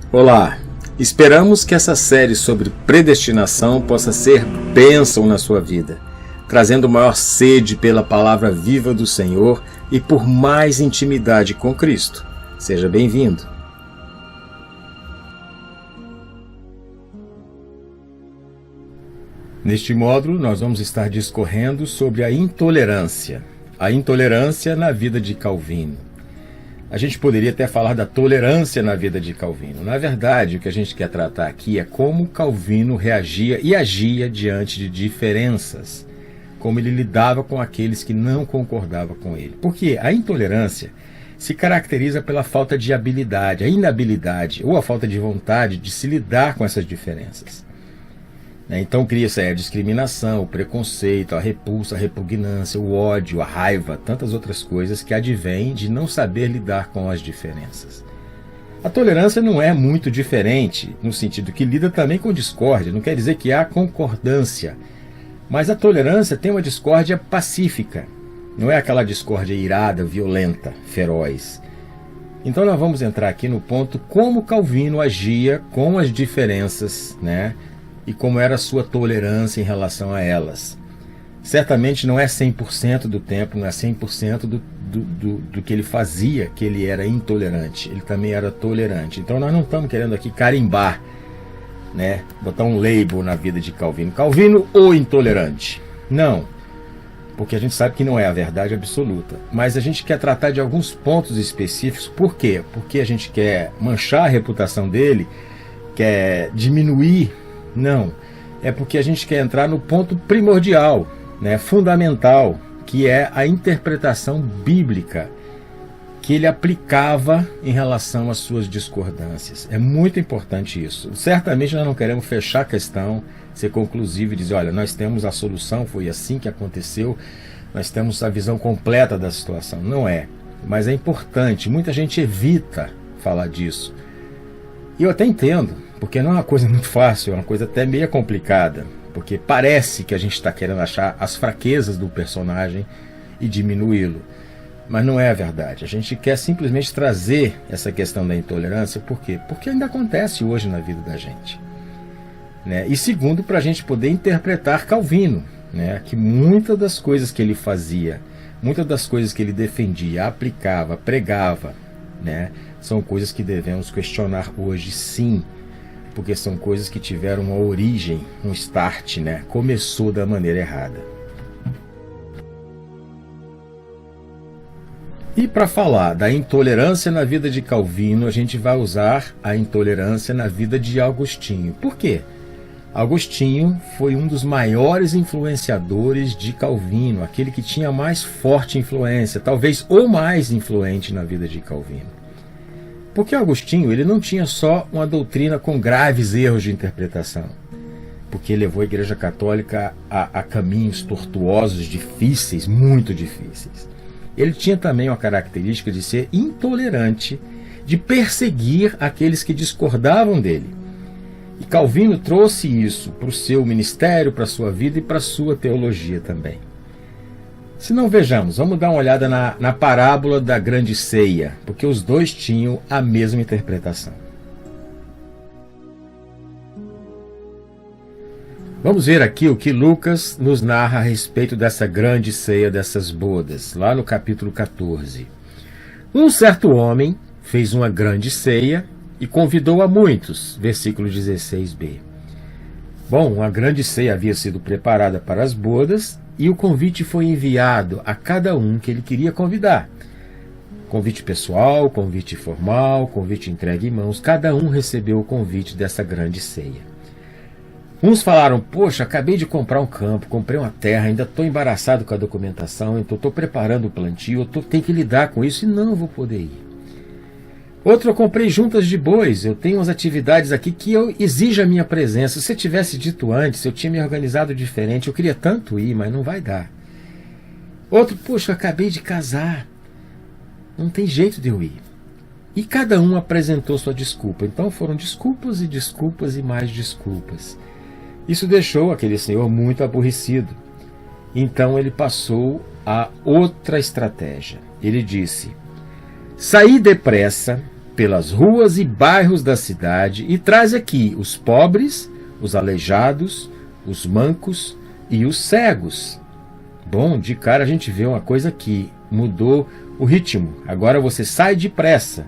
Olá, esperamos que essa série sobre predestinação possa ser bênção na sua vida, trazendo maior sede pela palavra viva do Senhor e por mais intimidade com Cristo. Seja bem-vindo. Neste módulo, nós vamos estar discorrendo sobre a intolerância na vida de Calvino. A gente poderia até falar da tolerância na vida de Calvino. Na verdade, o que a gente quer tratar aqui é como Calvino reagia e agia diante de diferenças, como ele lidava com aqueles que não concordavam com ele. Porque a intolerância se caracteriza pela falta de habilidade, a inabilidade ou a falta de vontade de se lidar com essas diferenças. Então cria-se a discriminação, o preconceito, a repulsa, a repugnância, o ódio, a raiva, tantas outras coisas que advêm de não saber lidar com as diferenças. A tolerância não é muito diferente, no sentido que lida também com discórdia, não quer dizer que há concordância, mas a tolerância tem uma discórdia pacífica, não é aquela discórdia irada, violenta, feroz. Então nós vamos entrar aqui no ponto como Calvino agia com as diferenças, e como era a sua tolerância em relação a elas. Certamente não é 100% do tempo, não é 100% do que ele fazia que ele era intolerante. Ele também era tolerante. Então nós não estamos querendo aqui carimbar, botar um label na vida de Calvino. Calvino ou intolerante? Não, porque a gente sabe que não é a verdade absoluta. Mas a gente quer tratar de alguns pontos específicos. Por quê? Porque a gente quer manchar a reputação dele, quer diminuir. Não, é porque a gente quer entrar no ponto primordial, fundamental, que é a interpretação bíblica que ele aplicava em relação às suas discordâncias. É muito importante isso. Certamente nós não queremos fechar a questão, ser conclusivo e dizer, olha, nós temos a solução, foi assim que aconteceu, nós temos a visão completa da situação. Não é, mas é importante, muita gente evita falar disso. E eu até entendo, porque não é uma coisa muito fácil, é uma coisa até meio complicada, porque parece que a gente está querendo achar as fraquezas do personagem e diminuí-lo, mas não é a verdade. A gente quer simplesmente trazer essa questão da intolerância, por quê? Porque ainda acontece hoje na vida da gente. E segundo, para a gente poder interpretar Calvino, que muitas das coisas que ele fazia, muitas das coisas que ele defendia, aplicava, pregava, são coisas que devemos questionar hoje sim, porque são coisas que tiveram uma origem, um start, começou da maneira errada. E para falar da intolerância na vida de Calvino, a gente vai usar a intolerância na vida de Agostinho. Por quê? Agostinho foi um dos maiores influenciadores de Calvino, aquele que tinha mais forte influência, talvez o mais influente na vida de Calvino. Porque Agostinho ele não tinha só uma doutrina com graves erros de interpretação, porque levou a Igreja Católica a caminhos tortuosos, difíceis, muito difíceis. Ele tinha também uma característica de ser intolerante, de perseguir aqueles que discordavam dele. E Calvino trouxe isso para o seu ministério, para a sua vida e para a sua teologia também. Se não, vejamos, vamos dar uma olhada na parábola da grande ceia, porque os dois tinham a mesma interpretação. Vamos ver aqui o que Lucas nos narra a respeito dessa grande ceia, dessas bodas, lá no capítulo 14. Um certo homem fez uma grande ceia e convidou a muitos, versículo 16b. Bom, uma grande ceia havia sido preparada para as bodas, e o convite foi enviado a cada um que ele queria convidar. Convite pessoal, convite formal, convite entregue em mãos. Cada um recebeu o convite dessa grande ceia. Uns falaram, poxa, acabei de comprar um campo, comprei uma terra, ainda estou embaraçado com a documentação, então estou preparando o plantio, tenho que lidar com isso e não vou poder ir. Outro, eu comprei juntas de bois, eu tenho umas atividades aqui que exigem a minha presença. Se eu tivesse dito antes, eu tinha me organizado diferente, eu queria tanto ir, mas não vai dar. Outro, poxa, eu acabei de casar, não tem jeito de eu ir. E cada um apresentou sua desculpa, então foram desculpas e mais desculpas. Isso deixou aquele senhor muito aborrecido. Então ele passou a outra estratégia. Ele disse, saí depressa pelas ruas e bairros da cidade e traz aqui os pobres, os aleijados, os mancos e os cegos. Bom, de cara a gente vê uma coisa que mudou o ritmo. Agora você sai depressa.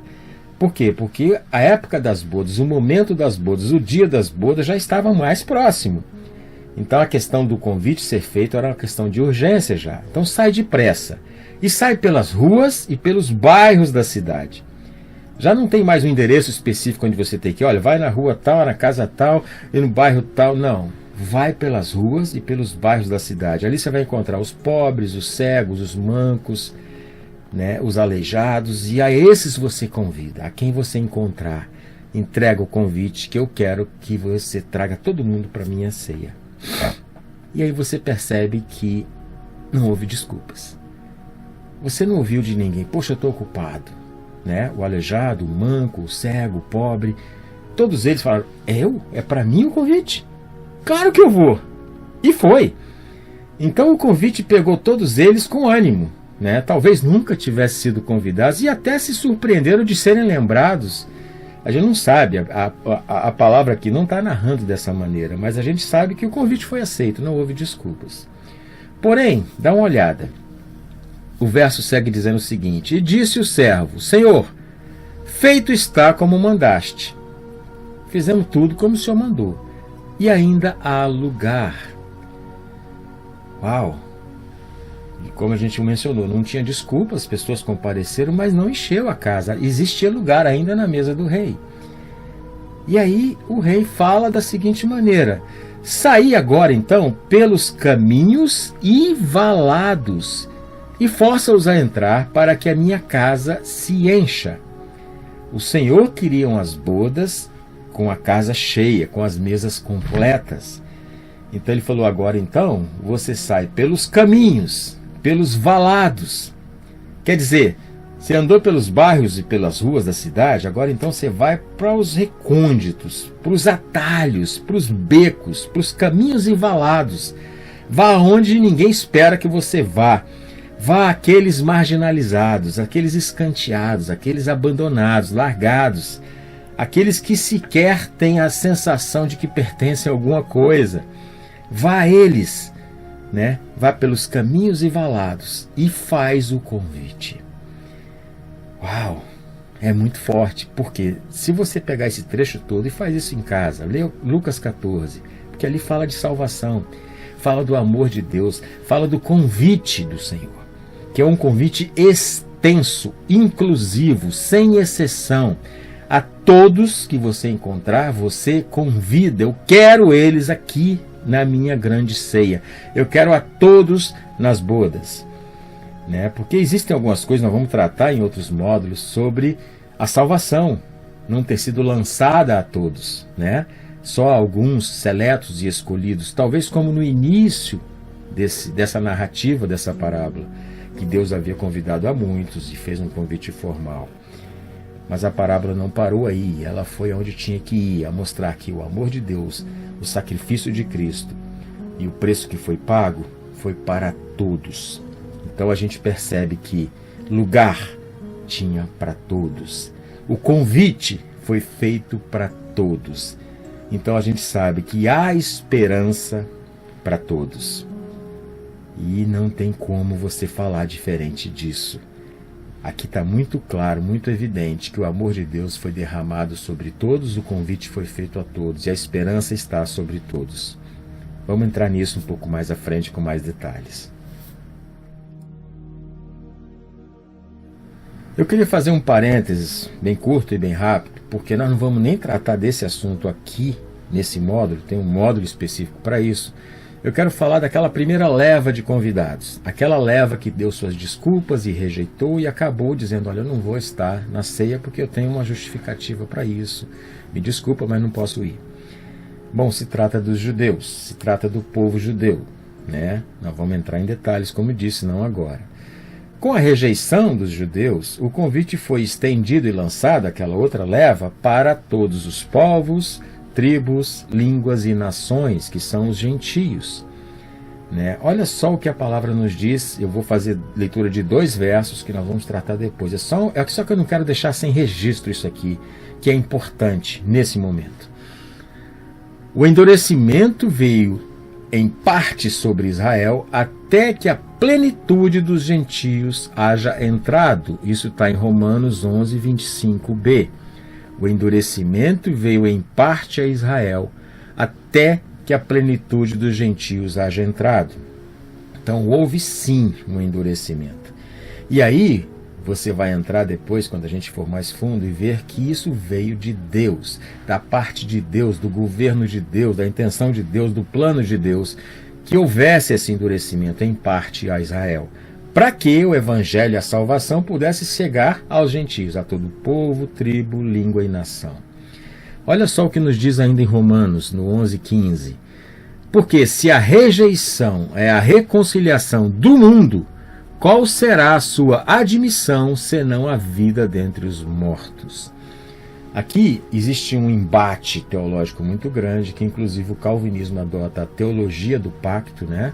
Por quê? Porque a época das bodas, o momento das bodas, o dia das bodas já estava mais próximo. Então a questão do convite ser feito era uma questão de urgência já. Então sai depressa. E sai pelas ruas e pelos bairros da cidade. Já não tem mais um endereço específico onde você tem que ir, olha, vai na rua tal, na casa tal e no bairro tal. Não. Vai pelas ruas e pelos bairros da cidade. Ali você vai encontrar os pobres, os cegos, os mancos, né, os aleijados, e a esses você convida. A quem você encontrar, entrega o convite que eu quero que você traga todo mundo para a minha ceia. E aí você percebe que não houve desculpas. Você não ouviu de ninguém, poxa, eu estou ocupado. Né? O aleijado, o manco, o cego, o pobre, todos eles falaram, é para mim o convite? Claro que eu vou. E foi. Então o convite pegou todos eles com ânimo. Né? Talvez nunca tivessem sido convidados e até se surpreenderam de serem lembrados. A gente não sabe, a palavra aqui não está narrando dessa maneira, mas a gente sabe que o convite foi aceito, não houve desculpas. Porém, dá uma olhada. O verso segue dizendo o seguinte: E disse o servo, Senhor, feito está como mandaste. Fizemos tudo como o Senhor mandou. E ainda há lugar. Uau! E como a gente mencionou, não tinha desculpa, as pessoas compareceram, mas não encheu a casa. Existia lugar ainda na mesa do rei. E aí o rei fala da seguinte maneira: Saí agora então pelos caminhos e valados, e força-os a entrar para que a minha casa se encha. O Senhor queria as bodas com a casa cheia, com as mesas completas. Então ele falou, agora então, você sai pelos caminhos, pelos valados. Quer dizer, você andou pelos bairros e pelas ruas da cidade, agora então você vai para os recônditos, para os atalhos, para os becos, para os caminhos e valados. Vá onde ninguém espera que você vá. Vá àqueles marginalizados, aqueles escanteados, aqueles abandonados, largados, aqueles que sequer têm a sensação de que pertencem a alguma coisa. Vá a eles, né? Vá pelos caminhos e valados e faz o convite. Uau! É muito forte, porque se você pegar esse trecho todo e faz isso em casa, lê Lucas 14, porque ali fala de salvação, fala do amor de Deus, fala do convite do Senhor, que é um convite extenso, inclusivo, sem exceção. A todos que você encontrar, você convida. Eu quero eles aqui na minha grande ceia. Eu quero a todos nas bodas. Né? Porque existem algumas coisas, nós vamos tratar em outros módulos, sobre a salvação não ter sido lançada a todos. Né? Só alguns seletos e escolhidos, talvez como no início dessa narrativa, dessa parábola, que Deus havia convidado a muitos e fez um convite formal. Mas a parábola não parou aí, ela foi onde tinha que ir, a mostrar que o amor de Deus, o sacrifício de Cristo e o preço que foi pago foi para todos. Então a gente percebe que lugar tinha para todos. O convite foi feito para todos. Então a gente sabe que há esperança para todos. E não tem como você falar diferente disso. Aqui está muito claro, muito evidente que o amor de Deus foi derramado sobre todos, o convite foi feito a todos e a esperança está sobre todos. Vamos entrar nisso um pouco mais à frente com mais detalhes. Eu queria fazer um parênteses bem curto e bem rápido, porque nós não vamos nem tratar desse assunto aqui nesse módulo, tem um módulo específico para isso. Eu quero falar daquela primeira leva de convidados, aquela leva que deu suas desculpas e rejeitou e acabou dizendo, olha, eu não vou estar na ceia porque eu tenho uma justificativa para isso, me desculpa, mas não posso ir. Bom, se trata dos judeus, se trata do povo judeu, né? Nós vamos entrar em detalhes, como disse, não agora. Com a rejeição dos judeus, o convite foi estendido e lançado, aquela outra leva, para todos os povos, tribos, línguas e nações, que são os gentios. né? Olha só o que a palavra nos diz. Eu vou fazer leitura de 2 versos que nós vamos tratar depois. Só que eu não quero deixar sem registro isso aqui, que é importante nesse momento. O endurecimento veio em parte sobre Israel até que a plenitude dos gentios haja entrado. Isso está em Romanos 11, 25b. O endurecimento veio em parte a Israel até que a plenitude dos gentios haja entrado. Então houve sim um endurecimento. E aí você vai entrar depois, quando a gente for mais fundo, e ver que isso veio de Deus, da parte de Deus, do governo de Deus, da intenção de Deus, do plano de Deus, que houvesse esse endurecimento em parte a Israel, para que o evangelho e a salvação pudesse chegar aos gentios, a todo povo, tribo, língua e nação. Olha só o que nos diz ainda em Romanos, no 11:15. Porque se a rejeição é a reconciliação do mundo, qual será a sua admissão, senão a vida dentre os mortos? Aqui existe um embate teológico muito grande, que inclusive o calvinismo adota a teologia do pacto, né?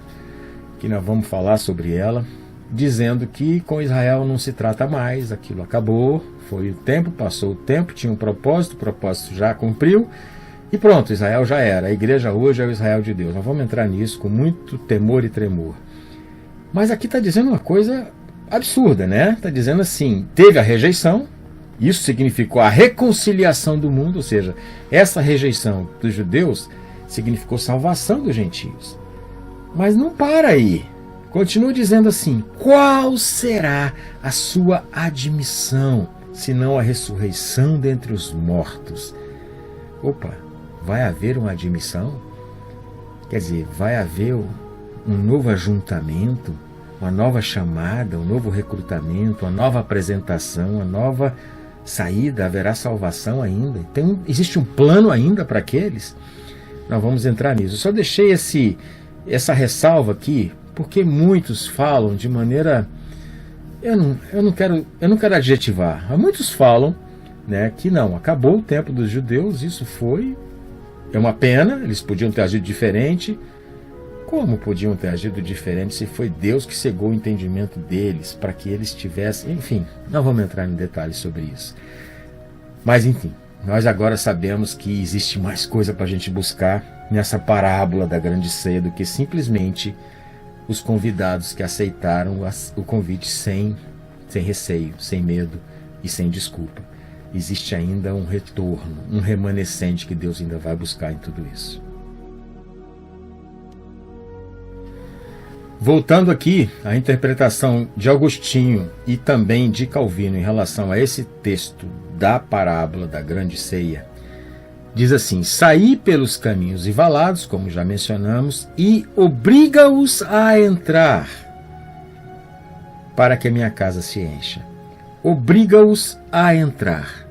Que nós vamos falar sobre ela, dizendo que com Israel não se trata mais, aquilo acabou, foi o tempo, passou o tempo, tinha um propósito, o propósito já cumpriu, e pronto, Israel já era. A igreja hoje é o Israel de Deus. Nós vamos entrar nisso com muito temor e tremor. Mas aqui está dizendo uma coisa absurda, né? Está dizendo assim, teve a rejeição, isso significou a reconciliação do mundo, ou seja, essa rejeição dos judeus significou salvação dos gentios. Mas não para aí. Continua dizendo assim, qual será a sua admissão, senão a ressurreição dentre os mortos? Opa, vai haver uma admissão? Quer dizer, vai haver um novo ajuntamento, uma nova chamada, um novo recrutamento, uma nova apresentação, uma nova saída, haverá salvação ainda. Então, existe um plano ainda para aqueles? Nós vamos entrar nisso. Eu só deixei essa ressalva aqui, porque muitos falam de maneira... Eu não quero adjetivar, mas muitos falam, né, que não, acabou o tempo dos judeus, isso é uma pena, eles podiam ter agido diferente. Como podiam ter agido diferente se foi Deus que cegou o entendimento deles para que eles tivessem... Enfim, não vamos entrar em detalhes sobre isso. Mas enfim, nós agora sabemos que existe mais coisa para a gente buscar nessa parábola da grande ceia do que simplesmente os convidados que aceitaram o convite sem receio, sem medo e sem desculpa. Existe ainda um retorno, um remanescente que Deus ainda vai buscar em tudo isso. Voltando aqui à interpretação de Agostinho e também de Calvino em relação a esse texto da parábola da grande ceia, diz assim, saí pelos caminhos e valados, como já mencionamos, e obriga-os a entrar para que a minha casa se encha. Obriga-os a entrar.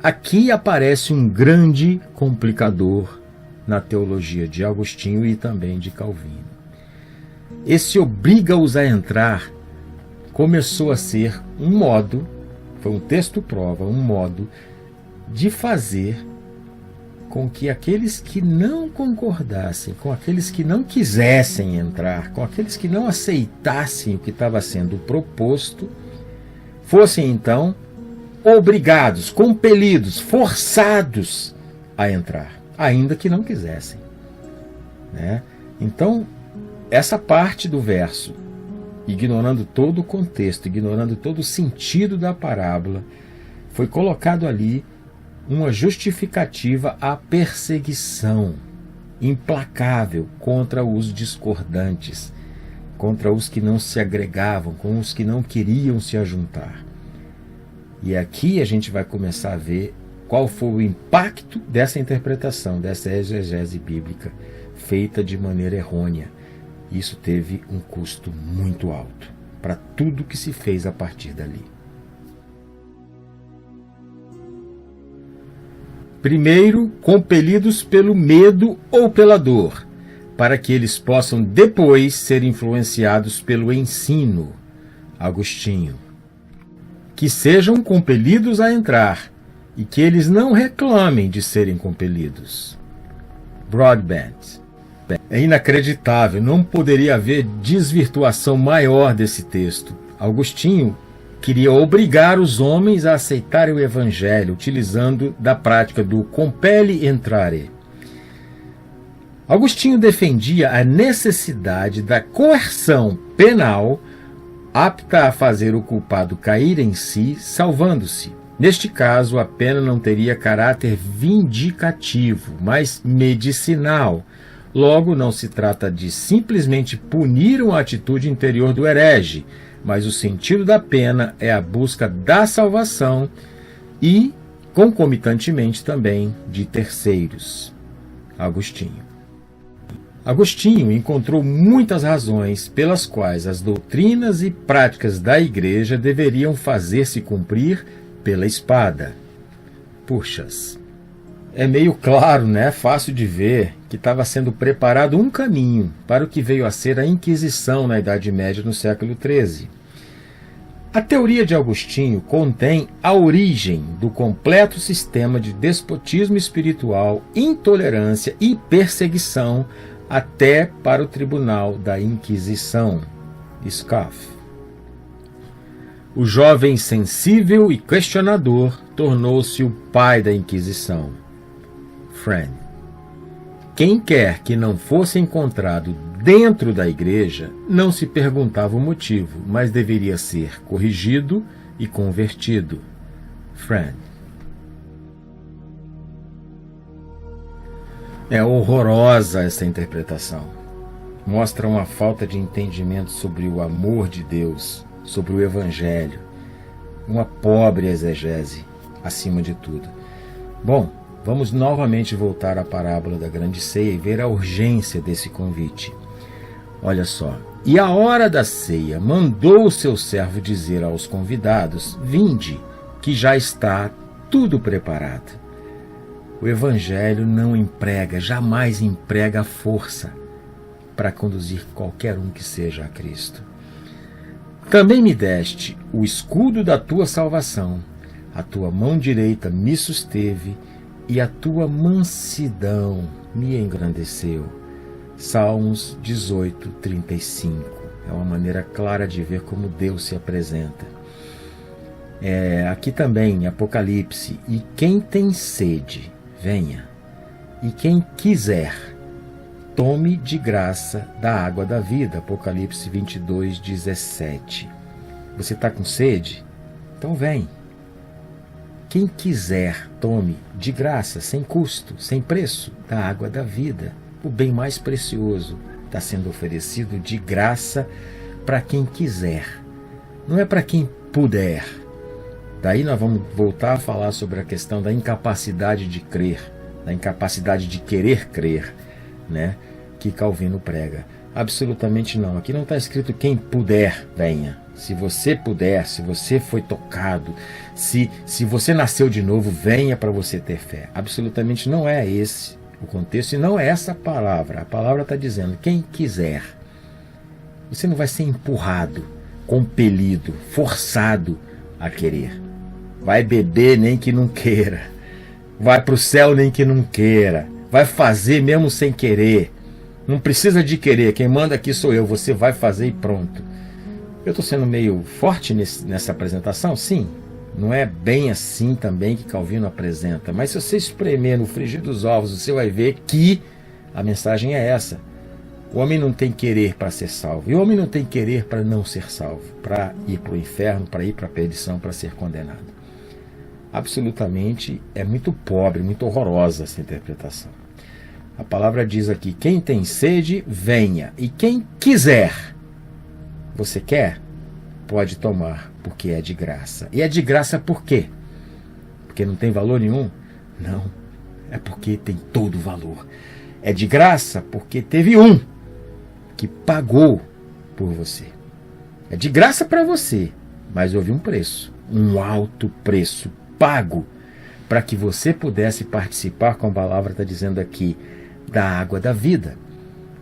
Aqui aparece um grande complicador na teologia de Agostinho e também de Calvino. Esse obriga-os a entrar começou a ser um modo, foi um texto prova, um modo de fazer com que aqueles que não concordassem, com aqueles que não quisessem entrar, com aqueles que não aceitassem o que estava sendo proposto, fossem então obrigados, compelidos, forçados a entrar, ainda que não quisessem, né? Então, essa parte do verso, ignorando todo o contexto, ignorando todo o sentido da parábola, foi colocado ali uma justificativa à perseguição implacável contra os discordantes, contra os que não se agregavam, com os que não queriam se ajuntar. E aqui a gente vai começar a ver qual foi o impacto dessa interpretação, dessa exegese bíblica, feita de maneira errônea. Isso teve um custo muito alto para tudo que se fez a partir dali. Primeiro, compelidos pelo medo ou pela dor, para que eles possam depois ser influenciados pelo ensino. Agostinho. Que sejam compelidos a entrar e que eles não reclamem de serem compelidos. Broadbent. aspecto. É inacreditável, não poderia haver desvirtuação maior desse texto. Agostinho queria obrigar os homens a aceitarem o Evangelho, utilizando da prática do compelle entrare. Agostinho defendia a necessidade da coerção penal apta a fazer o culpado cair em si, salvando-se. Neste caso, a pena não teria caráter vindicativo, mas medicinal. Logo, não se trata de simplesmente punir uma atitude interior do herege, mas o sentido da pena é a busca da salvação e, concomitantemente também, de terceiros. Agostinho encontrou muitas razões pelas quais as doutrinas e práticas da Igreja deveriam fazer-se cumprir pela espada. Puxas, é meio claro, né? Fácil de ver que estava sendo preparado um caminho para o que veio a ser a Inquisição na Idade Média no século XIII. A teoria de Agostinho contém a origem do completo sistema de despotismo espiritual, intolerância e perseguição até para o Tribunal da Inquisição, SCAF. O jovem sensível e questionador tornou-se o pai da Inquisição, Friend. Quem quer que não fosse encontrado dentro da igreja não se perguntava o motivo, mas deveria ser corrigido e convertido, Friend. É horrorosa essa interpretação. Mostra uma falta de entendimento sobre o amor de Deus, sobre o Evangelho. Uma pobre exegese, acima de tudo. Bom, vamos novamente voltar à parábola da grande ceia e ver a urgência desse convite. Olha só. E à hora da ceia, mandou o seu servo dizer aos convidados: vinde, que já está tudo preparado. O Evangelho não emprega, jamais emprega a força para conduzir qualquer um que seja a Cristo. Também me deste o escudo da tua salvação, a tua mão direita me susteve e a tua mansidão me engrandeceu. Salmos 18, 35. É uma maneira clara de ver como Deus se apresenta. Aqui também, em Apocalipse: e quem tem sede, venha, e quem quiser, tome de graça da água da vida. Apocalipse 22, 17. Você está com sede? Então vem. Quem quiser, tome de graça, sem custo, sem preço, da água da vida. O bem mais precioso está sendo oferecido de graça para quem quiser. Não é para quem puder. Daí nós vamos voltar a falar sobre a questão da incapacidade de crer, da incapacidade de querer crer, né, que Calvino prega. Absolutamente não. Aqui não está escrito quem puder, venha. Se você puder, se você foi tocado, se você nasceu de novo, venha para você ter fé. Absolutamente não é esse o contexto e não é essa a palavra. A palavra está dizendo quem quiser. Você não vai ser empurrado, compelido, forçado a querer. Vai beber nem que não queira. Vai para o céu nem que não queira. Vai fazer mesmo sem querer. Não precisa de querer. Quem manda aqui sou eu. Você vai fazer e pronto. Eu estou sendo meio forte nessa apresentação? Sim. Não é bem assim também que Calvino apresenta. Mas se você espremer no frigir dos ovos, você vai ver que a mensagem é essa. O homem não tem querer para ser salvo. E o homem não tem querer para não ser salvo. Para ir para o inferno, para ir para a perdição, para ser condenado. Absolutamente é muito pobre, muito horrorosa essa interpretação. A palavra diz aqui: quem tem sede, venha. E quem quiser, você quer? Pode tomar, porque é de graça. E é de graça por quê? Porque não tem valor nenhum? Não. É porque tem todo o valor. É de graça porque teve um que pagou por você. É de graça para você, mas houve um preço, um alto preço pago para que você pudesse participar, como a palavra está dizendo aqui, da água da vida.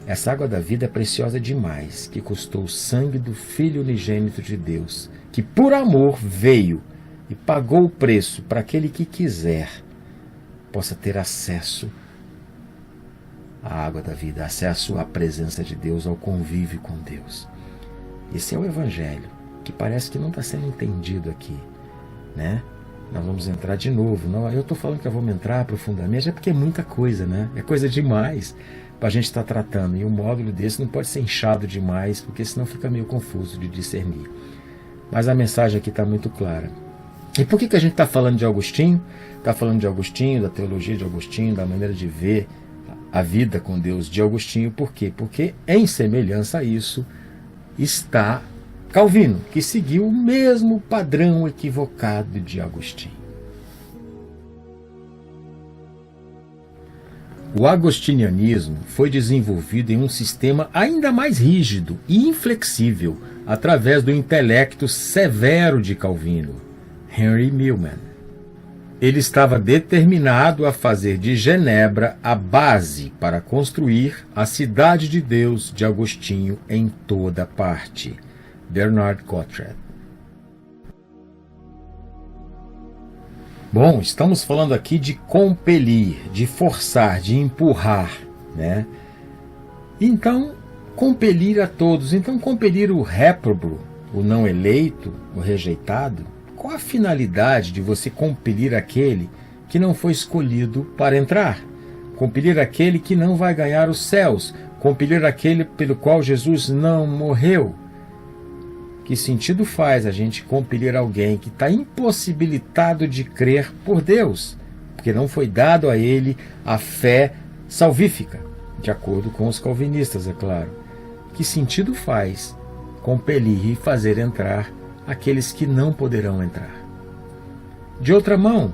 Essa água da vida é preciosa demais, que custou o sangue do Filho unigênito de Deus, que por amor veio e pagou o preço para aquele que quiser possa ter acesso à água da vida, acesso à presença de Deus, ao convívio com Deus. Esse é o Evangelho, que parece que não está sendo entendido aqui, né? Nós vamos entrar de novo. Não, eu estou falando que eu vou entrar profundamente, é porque é muita coisa, né? É coisa demais para a gente estar tratando. E um módulo desse não pode ser inchado demais, porque senão fica meio confuso de discernir. Mas a mensagem aqui está muito clara. E por que a gente está falando de Agostinho? Está falando de Agostinho, da teologia de Agostinho, da maneira de ver a vida com Deus de Agostinho. Por quê? Porque em semelhança a isso está Calvino, que seguiu o mesmo padrão equivocado de Agostinho. O agostinianismo foi desenvolvido em um sistema ainda mais rígido e inflexível através do intelecto severo de Calvino, Henry Milman. Ele estava determinado a fazer de Genebra a base para construir a cidade de Deus de Agostinho em toda parte. Bernard Gottfried. Bom, estamos falando aqui de compelir, de forçar, de empurrar, né? Então, compelir a todos. Então, compelir o réprobo, o não eleito, o rejeitado. Qual a finalidade de você compelir aquele que não foi escolhido para entrar? Compelir aquele que não vai ganhar os céus? Compelir aquele pelo qual Jesus não morreu? Que sentido faz a gente compelir alguém que está impossibilitado de crer por Deus, porque não foi dado a ele a fé salvífica, de acordo com os calvinistas, é claro. Que sentido faz compelir e fazer entrar aqueles que não poderão entrar? De outra mão,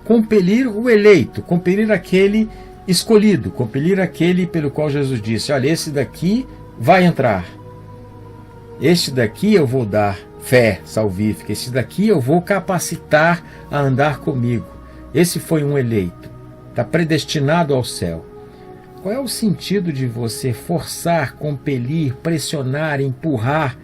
compelir o eleito, compelir aquele escolhido, compelir aquele pelo qual Jesus disse: olha, esse daqui vai entrar. Este daqui eu vou dar fé salvífica, este daqui eu vou capacitar a andar comigo. Esse foi um eleito, está predestinado ao céu. Qual é o sentido de você forçar, compelir, pressionar, empurrar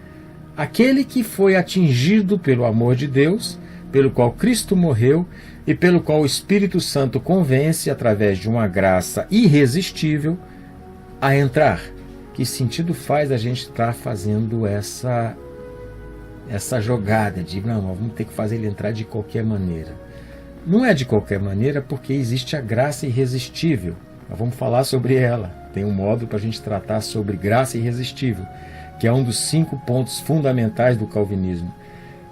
aquele que foi atingido pelo amor de Deus, pelo qual Cristo morreu e pelo qual o Espírito Santo convence, através de uma graça irresistível, a entrar? Que sentido faz a gente estar fazendo essa jogada de, não, vamos ter que fazer ele entrar de qualquer maneira? Não é de qualquer maneira, porque existe a graça irresistível. Nós vamos falar sobre ela. Tem um módulo para a gente tratar sobre graça irresistível, que é um dos 5 pontos fundamentais do calvinismo.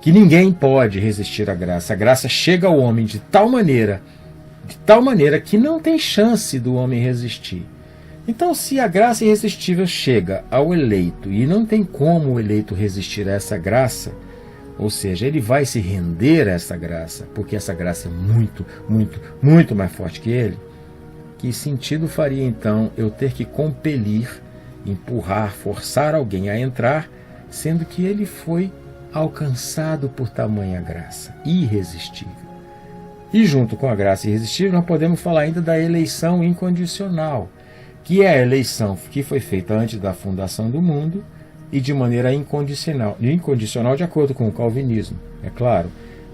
Que ninguém pode resistir à graça. A graça chega ao homem de tal maneira que não tem chance do homem resistir. Então, se a graça irresistível chega ao eleito e não tem como o eleito resistir a essa graça, ou seja, ele vai se render a essa graça, porque essa graça é muito, muito, muito mais forte que ele, que sentido faria então eu ter que compelir, empurrar, forçar alguém a entrar, sendo que ele foi alcançado por tamanha graça irresistível? E junto com a graça irresistível, nós podemos falar ainda da eleição incondicional, que é a eleição que foi feita antes da fundação do mundo e de maneira incondicional de acordo com o calvinismo, é claro.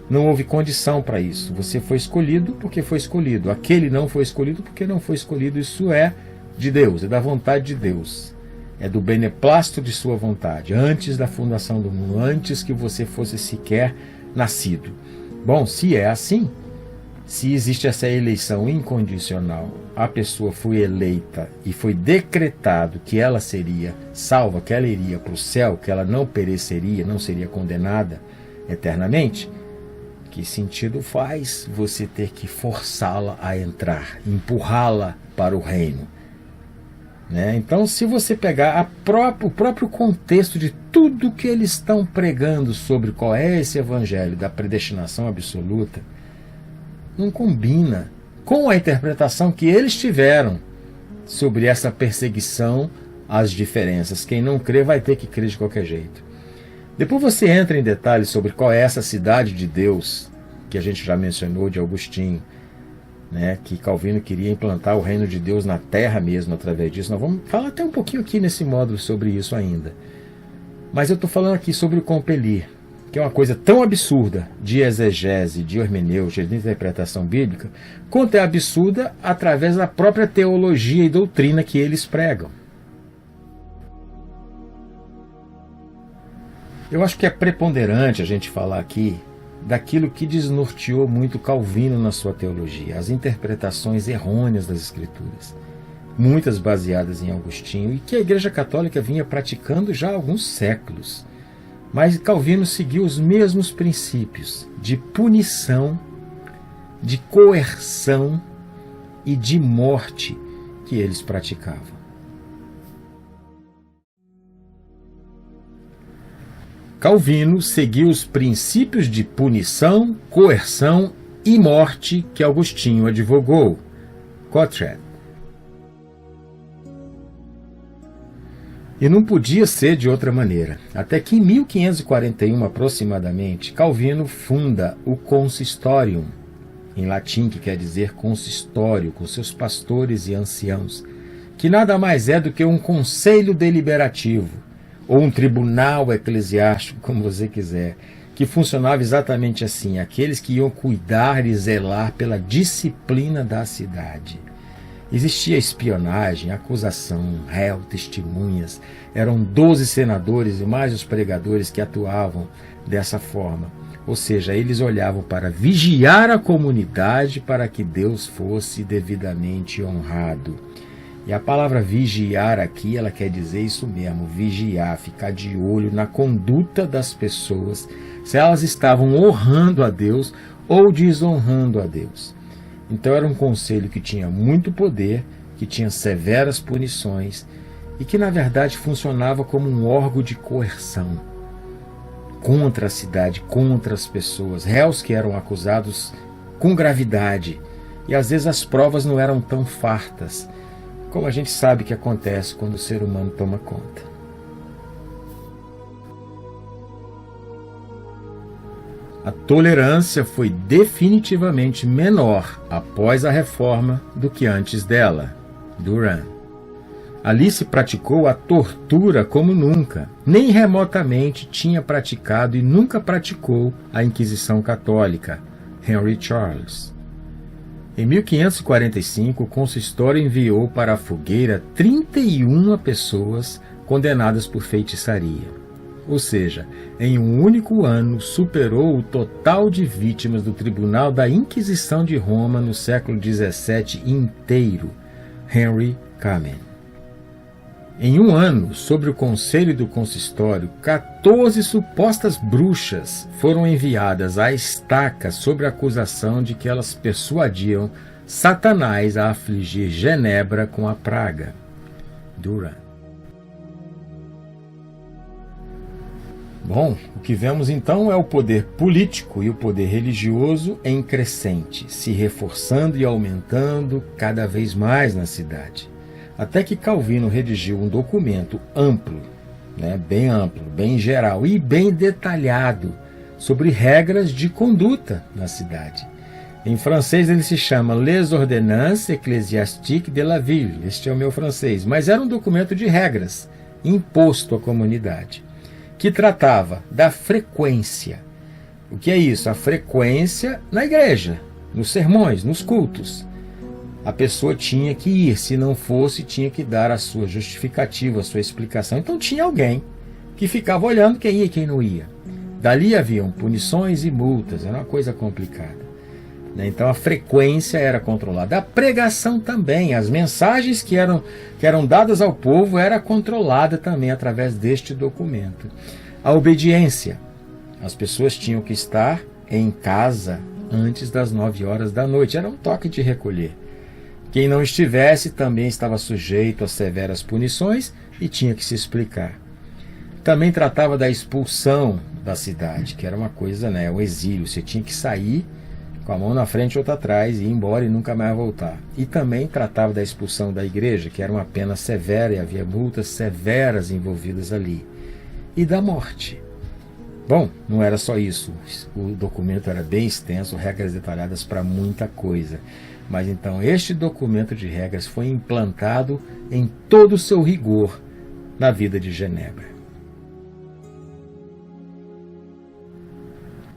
Não houve condição para isso. Você foi escolhido porque foi escolhido. Aquele não foi escolhido porque não foi escolhido. Isso é de Deus, é da vontade de Deus. É do beneplácito de sua vontade, antes da fundação do mundo, antes que você fosse sequer nascido. Bom, se é assim, se existe essa eleição incondicional, a pessoa foi eleita e foi decretado que ela seria salva, que ela iria para o céu, que ela não pereceria, não seria condenada eternamente, que sentido faz você ter que forçá-la a entrar, empurrá-la para o reino? Né? Então, se você pegar o próprio contexto de tudo que eles estão pregando sobre qual é esse evangelho da predestinação absoluta, não combina com a interpretação que eles tiveram sobre essa perseguição às diferenças. Quem não crê vai ter que crer de qualquer jeito. Depois você entra em detalhes sobre qual é essa cidade de Deus, que a gente já mencionou, de Agostinho, né, que Calvino queria implantar o reino de Deus na terra mesmo através disso. Nós vamos falar até um pouquinho aqui nesse módulo sobre isso ainda. Mas eu estou falando aqui sobre o compelir. que é uma coisa tão absurda de exegese, de hermenêutica, de interpretação bíblica, quanto é absurda através da própria teologia e doutrina que eles pregam. Eu acho que é preponderante a gente falar aqui daquilo que desnorteou muito Calvino na sua teologia, as interpretações errôneas das Escrituras, muitas baseadas em Agostinho, e que a Igreja Católica vinha praticando já há alguns séculos. Mas Calvino seguiu os mesmos princípios de punição, de coerção e de morte que eles praticavam. Calvino seguiu os princípios de punição, coerção e morte que Agostinho advogou. Cotred. E não podia ser de outra maneira. Até que em 1541, aproximadamente, Calvino funda o Consistorium, em latim, que quer dizer consistório, com seus pastores e anciãos, que nada mais é do que um conselho deliberativo, ou um tribunal eclesiástico, como você quiser, que funcionava exatamente assim, aqueles que iam cuidar e zelar pela disciplina da cidade. Existia espionagem, acusação, réu, testemunhas. Eram 12 senadores e mais os pregadores que atuavam dessa forma. Ou seja, eles olhavam para vigiar a comunidade para que Deus fosse devidamente honrado. E a palavra vigiar aqui, ela quer dizer isso mesmo, vigiar, ficar de olho na conduta das pessoas, se elas estavam honrando a Deus ou desonrando a Deus. Então era um conselho que tinha muito poder, que tinha severas punições e que na verdade funcionava como um órgão de coerção contra a cidade, contra as pessoas, réus que eram acusados com gravidade. E às vezes as provas não eram tão fartas, como a gente sabe que acontece quando o ser humano toma conta. A tolerância foi definitivamente menor após a reforma do que antes dela. Durand. Ali se praticou a tortura como nunca, nem remotamente tinha praticado e nunca praticou a Inquisição Católica. Henry Charles. Em 1545, o consistório enviou para a fogueira 31 pessoas condenadas por feitiçaria. Ou seja, em um único ano superou o total de vítimas do Tribunal da Inquisição de Roma no século XVII inteiro. Henry Kamen. Em um ano, sob o conselho do consistório, 14 supostas bruxas foram enviadas à estaca sob a acusação de que elas persuadiam Satanás a afligir Genebra com a praga. Durand. Bom, o que vemos então é o poder político e o poder religioso em crescente, se reforçando e aumentando cada vez mais na cidade. Até que Calvino redigiu um documento amplo, bem geral e bem detalhado sobre regras de conduta na cidade. Em francês ele se chama Les Ordonnances Ecclésiastiques de la Ville. Este é o meu francês, mas era um documento de regras imposto à comunidade, que tratava da frequência. O que é isso? A frequência na igreja, nos sermões, nos cultos. A pessoa tinha que ir, se não fosse, tinha que dar a sua justificativa, a sua explicação. Então tinha alguém que ficava olhando quem ia e quem não ia. Dali haviam punições e multas, era uma coisa complicada. Então a frequência era controlada. A pregação também, as mensagens que eram dadas ao povo era controlada também através deste documento. A obediência. As pessoas tinham que estar em casa antes das 9 horas da noite. Era um toque de recolher. Quem não estivesse também estava sujeito a severas punições e tinha que se explicar. Também tratava da expulsão da cidade, que era uma coisa, o exílio. Você tinha que sair com a mão na frente e outra atrás, e ir embora e nunca mais voltar. E também tratava da expulsão da igreja, que era uma pena severa, e havia multas severas envolvidas ali. E da morte. Bom, não era só isso. O documento era bem extenso, regras detalhadas para muita coisa. Mas então este documento de regras foi implantado em todo o seu rigor na vida de Genebra.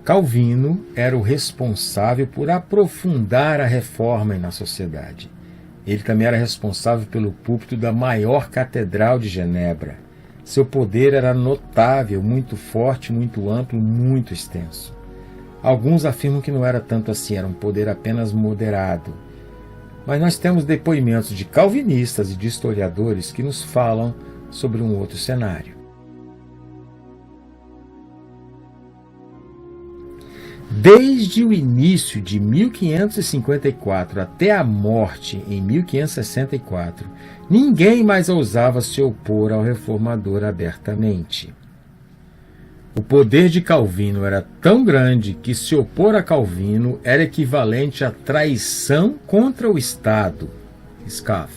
Calvino era o responsável por aprofundar a reforma na sociedade. Ele também era responsável pelo púlpito da maior catedral de Genebra. Seu poder era notável, muito forte, muito amplo, muito extenso. Alguns afirmam que não era tanto assim, era um poder apenas moderado. Mas nós temos depoimentos de calvinistas e de historiadores que nos falam sobre um outro cenário. Desde o início de 1554 até a morte em 1564, ninguém mais ousava se opor ao reformador abertamente. O poder de Calvino era tão grande que se opor a Calvino era equivalente à traição contra o Estado. Scaff.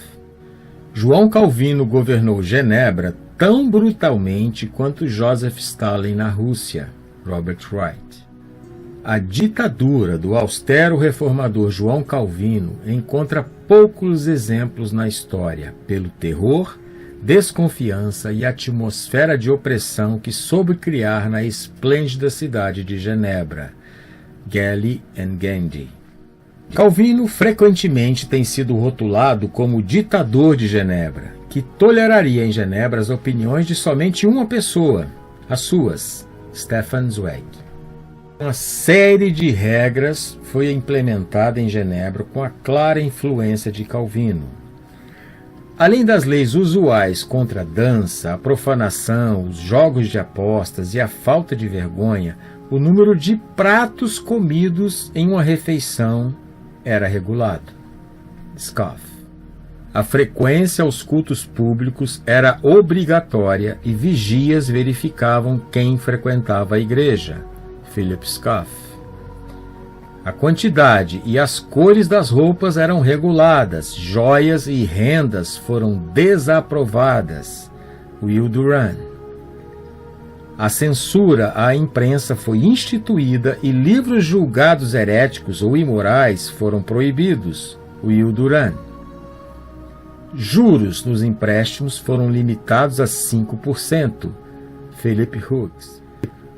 João Calvino governou Genebra tão brutalmente quanto Joseph Stalin na Rússia. Robert Wright. A ditadura do austero reformador João Calvino encontra poucos exemplos na história, pelo terror, desconfiança e atmosfera de opressão que soube criar na esplêndida cidade de Genebra. Gellie and Gandhi. Calvino frequentemente tem sido rotulado como ditador de Genebra, que toleraria em Genebra as opiniões de somente uma pessoa, as suas, Stefan Zweig. Uma série de regras foi implementada em Genebra com a clara influência de Calvino. Além das leis usuais contra a dança, a profanação, os jogos de apostas e a falta de vergonha, o número de pratos comidos em uma refeição era regulado. Scaff. A frequência aos cultos públicos era obrigatória e vigias verificavam quem frequentava a igreja. Philip Scaff. A quantidade e as cores das roupas eram reguladas, joias e rendas foram desaprovadas. Will Duran. A censura à imprensa foi instituída e livros julgados heréticos ou imorais foram proibidos. Will Duran. Juros nos empréstimos foram limitados a 5%. Philip Hughes.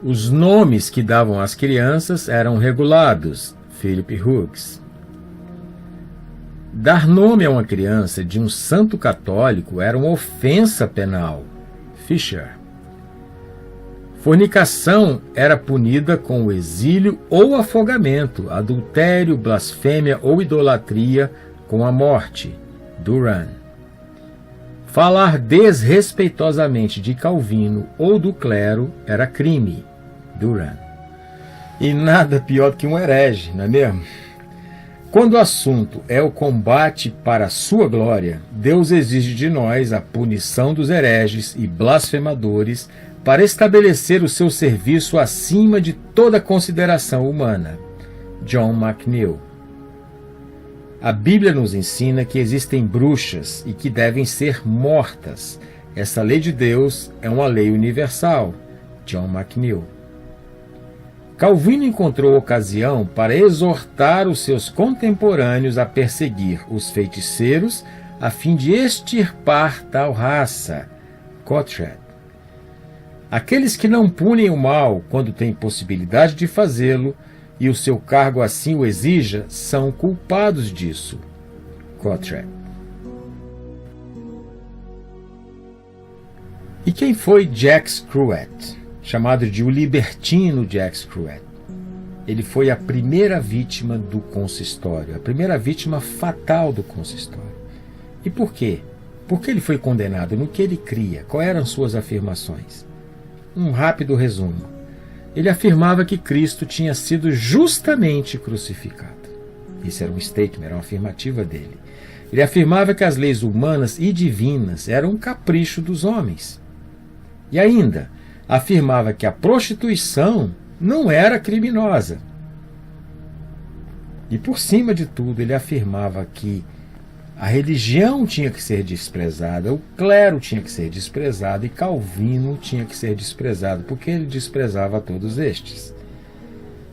Os nomes que davam às crianças eram regulados. Philip Hughes. Dar nome a uma criança de um santo católico era uma ofensa penal. Fisher. Fornicação era punida com o exílio ou afogamento, adultério, blasfêmia ou idolatria com a morte. Duran. Falar desrespeitosamente de Calvino ou do clero era crime. Duran. E nada pior do que um herege, não é mesmo? Quando o assunto é o combate para a sua glória, Deus exige de nós a punição dos hereges e blasfemadores para estabelecer o seu serviço acima de toda consideração humana. John McNeill. A Bíblia nos ensina que existem bruxas e que devem ser mortas. Essa lei de Deus é uma lei universal. John McNeill. Calvino encontrou ocasião para exortar os seus contemporâneos a perseguir os feiticeiros a fim de extirpar tal raça. Cottrell. Aqueles que não punem o mal quando têm possibilidade de fazê-lo e o seu cargo assim o exija, são culpados disso. Cottrell. E quem foi Jack Scruet? Chamado de o libertino Jack Scruet. Ele foi a primeira vítima do consistório, a primeira vítima fatal do consistório. E por quê? Por que ele foi condenado? No que ele cria? Quais eram suas afirmações? Um rápido resumo. Ele afirmava que Cristo tinha sido justamente crucificado. Isso era um statement, era uma afirmativa dele. Ele afirmava que as leis humanas e divinas eram um capricho dos homens. E ainda, afirmava que a prostituição não era criminosa. E por cima de tudo, ele afirmava que a religião tinha que ser desprezada, o clero tinha que ser desprezado e Calvino tinha que ser desprezado, porque ele desprezava todos estes.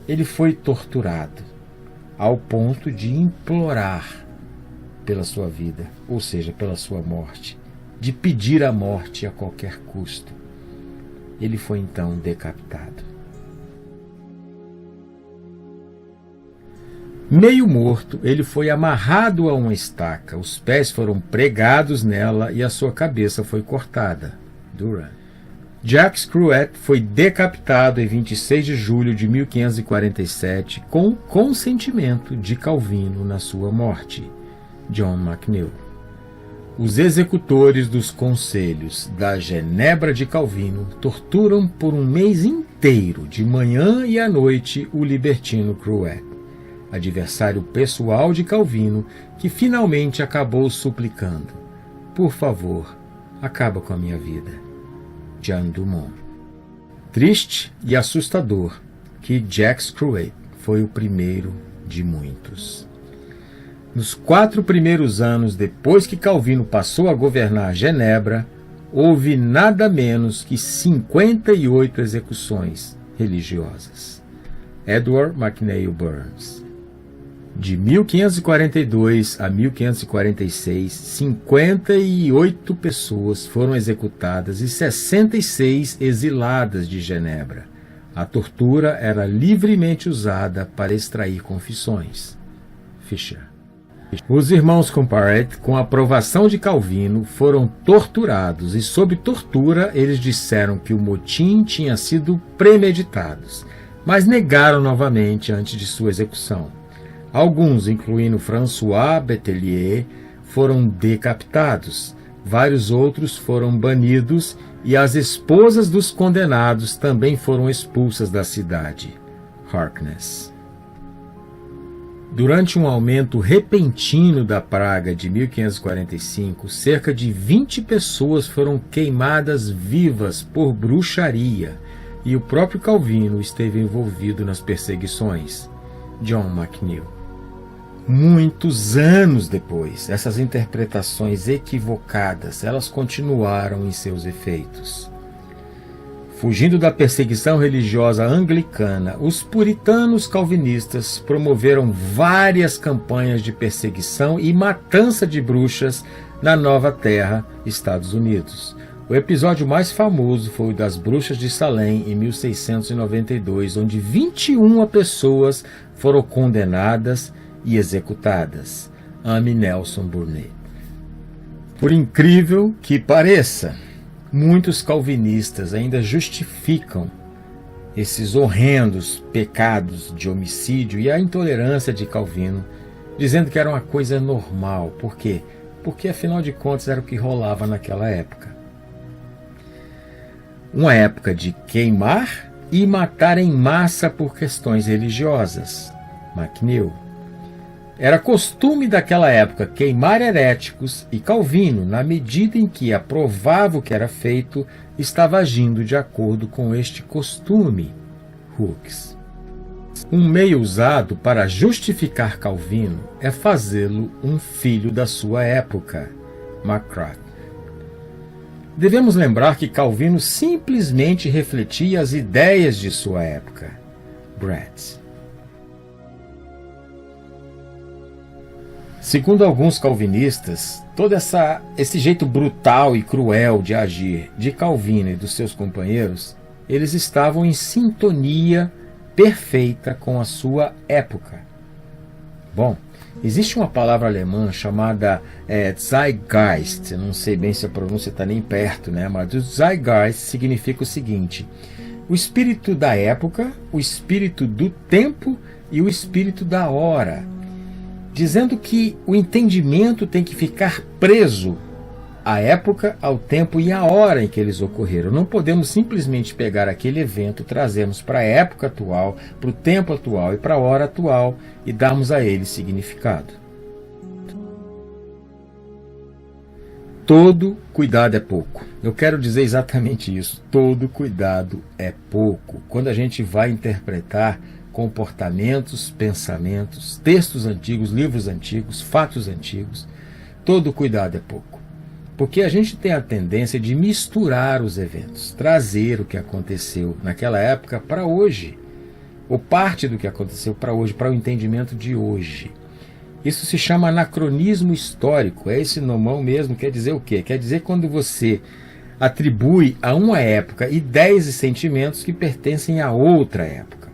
Ele foi torturado ao ponto de implorar pela sua vida, ou seja, pela sua morte, de pedir a morte a qualquer custo. Ele foi então decapitado. Meio morto, ele foi amarrado a uma estaca, os pés foram pregados nela e a sua cabeça foi cortada. Duran. Jacques Cruet foi decapitado em 26 de julho de 1547 com consentimento de Calvino na sua morte. John McNeill. Os executores dos conselhos da Genebra de Calvino torturam por um mês inteiro, de manhã e à noite, o libertino Cruet, adversário pessoal de Calvino, que finalmente acabou suplicando: por favor, acaba com a minha vida. Jean Dumont. Triste e assustador que Jacques Cruet foi o primeiro de muitos. Nos 4 primeiros anos depois que Calvino passou a governar Genebra, houve nada menos que 58 execuções religiosas. Edward McNeill Burns. De 1542 a 1546, 58 pessoas foram executadas e 66 exiladas de Genebra. A tortura era livremente usada para extrair confissões. Fisher. Os irmãos Comparet, com a aprovação de Calvino, foram torturados e, sob tortura, eles disseram que o motim tinha sido premeditado, mas negaram novamente antes de sua execução. Alguns, incluindo François Betelier, foram decapitados, vários outros foram banidos e as esposas dos condenados também foram expulsas da cidade. Harkness. Durante um aumento repentino da praga de 1545, cerca de 20 pessoas foram queimadas vivas por bruxaria e o próprio Calvino esteve envolvido nas perseguições. John McNeill. Muitos anos depois, essas interpretações equivocadas, elas continuaram em seus efeitos. Fugindo da perseguição religiosa anglicana, os puritanos calvinistas promoveram várias campanhas de perseguição e matança de bruxas na Nova Terra, Estados Unidos. O episódio mais famoso foi o das Bruxas de Salem, em 1692, onde 21 pessoas foram condenadas e executadas. Amy Nelson Burnett. Por incrível que pareça, muitos calvinistas ainda justificam esses horrendos pecados de homicídio e a intolerância de Calvino, dizendo que era uma coisa normal. Por quê? Porque, afinal de contas, era o que rolava naquela época. Uma época de queimar e matar em massa por questões religiosas. McNeill. Era costume daquela época queimar heréticos e Calvino, na medida em que aprovava o que era feito, estava agindo de acordo com este costume. Hooks. Um meio usado para justificar Calvino é fazê-lo um filho da sua época. McCracken. Devemos lembrar que Calvino simplesmente refletia as ideias de sua época. Brett. Segundo alguns calvinistas, todo esse jeito brutal e cruel de agir de Calvino e dos seus companheiros, eles estavam em sintonia perfeita com a sua época. Bom, existe uma palavra alemã chamada Zeitgeist, eu não sei bem se a pronúncia está nem perto, né? Mas o Zeitgeist significa o seguinte: o espírito da época, o espírito do tempo e o espírito da hora, dizendo que o entendimento tem que ficar preso à época, ao tempo e à hora em que eles ocorreram. Não podemos simplesmente pegar aquele evento, trazermos para a época atual, para o tempo atual e para a hora atual e darmos a ele significado. Todo cuidado é pouco. Eu quero dizer exatamente isso. Todo cuidado é pouco. Quando a gente vai interpretar comportamentos, pensamentos, textos antigos, livros antigos, fatos antigos, todo cuidado é pouco. Porque a gente tem a tendência de misturar os eventos, trazer o que aconteceu naquela época para hoje, ou parte do que aconteceu para hoje, para o entendimento de hoje. Isso se chama anacronismo histórico. É esse nomão mesmo, quer dizer o quê? Quer dizer quando você atribui a uma época ideias e sentimentos que pertencem a outra época.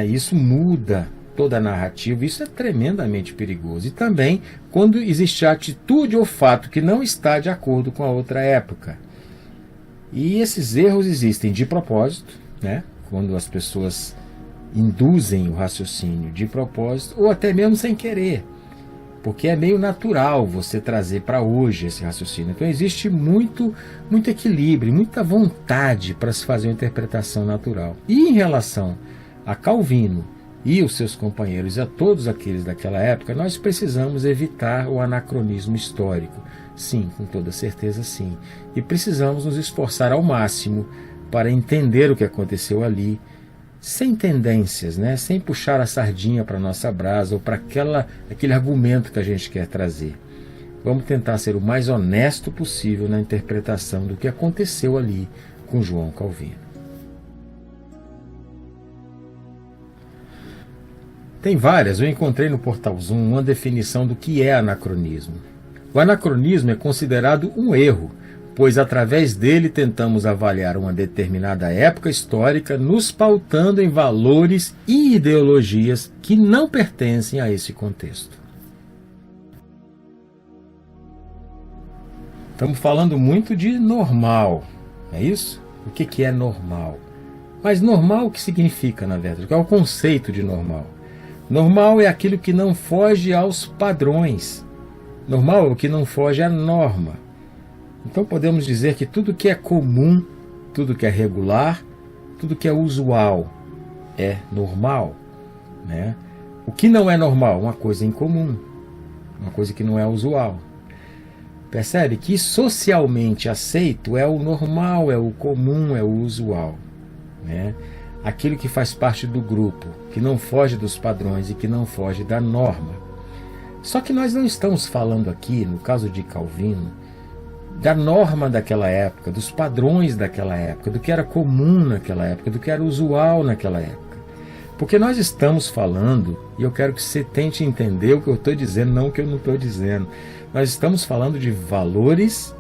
Isso muda toda a narrativa. Isso é tremendamente perigoso. E também quando existe atitude ou fato que não está de acordo com a outra época. E esses erros existem de propósito, né? Quando as pessoas induzem o raciocínio de propósito, ou até mesmo sem querer, porque é meio natural você trazer para hoje esse raciocínio. Então existe muito equilíbrio, muita vontade para se fazer uma interpretação natural. E em relação a Calvino e os seus companheiros e a todos aqueles daquela época, nós precisamos evitar o anacronismo histórico. Sim, com toda certeza sim. E precisamos nos esforçar ao máximo para entender o que aconteceu ali, sem tendências, né? Sem puxar a sardinha para a nossa brasa ou para aquele argumento que a gente quer trazer. Vamos tentar ser o mais honesto possível na interpretação do que aconteceu ali com João Calvino. Tem várias, eu encontrei no Portal Zoom uma definição do que é anacronismo. O anacronismo é considerado um erro, pois através dele tentamos avaliar uma determinada época histórica, nos pautando em valores e ideologias que não pertencem a esse contexto. Estamos falando muito de normal, é isso? O que é normal? Mas normal o que significa, na verdade? Qual é o conceito de normal? Normal é aquilo que não foge aos padrões. Normal é o que não foge à norma. Então podemos dizer que tudo que é comum, tudo que é regular, tudo que é usual é normal, né? O que não é normal? Uma coisa incomum, uma coisa que não é usual. Percebe que socialmente aceito é o normal, é o comum, é o usual, né? Aquilo que faz parte do grupo, que não foge dos padrões e que não foge da norma. Só que nós não estamos falando aqui, no caso de Calvino, da norma daquela época, dos padrões daquela época, do que era comum naquela época, do que era usual naquela época. Porque nós estamos falando, e eu quero que você tente entender o que eu estou dizendo, não o que eu não estou dizendo. Nós estamos falando de valores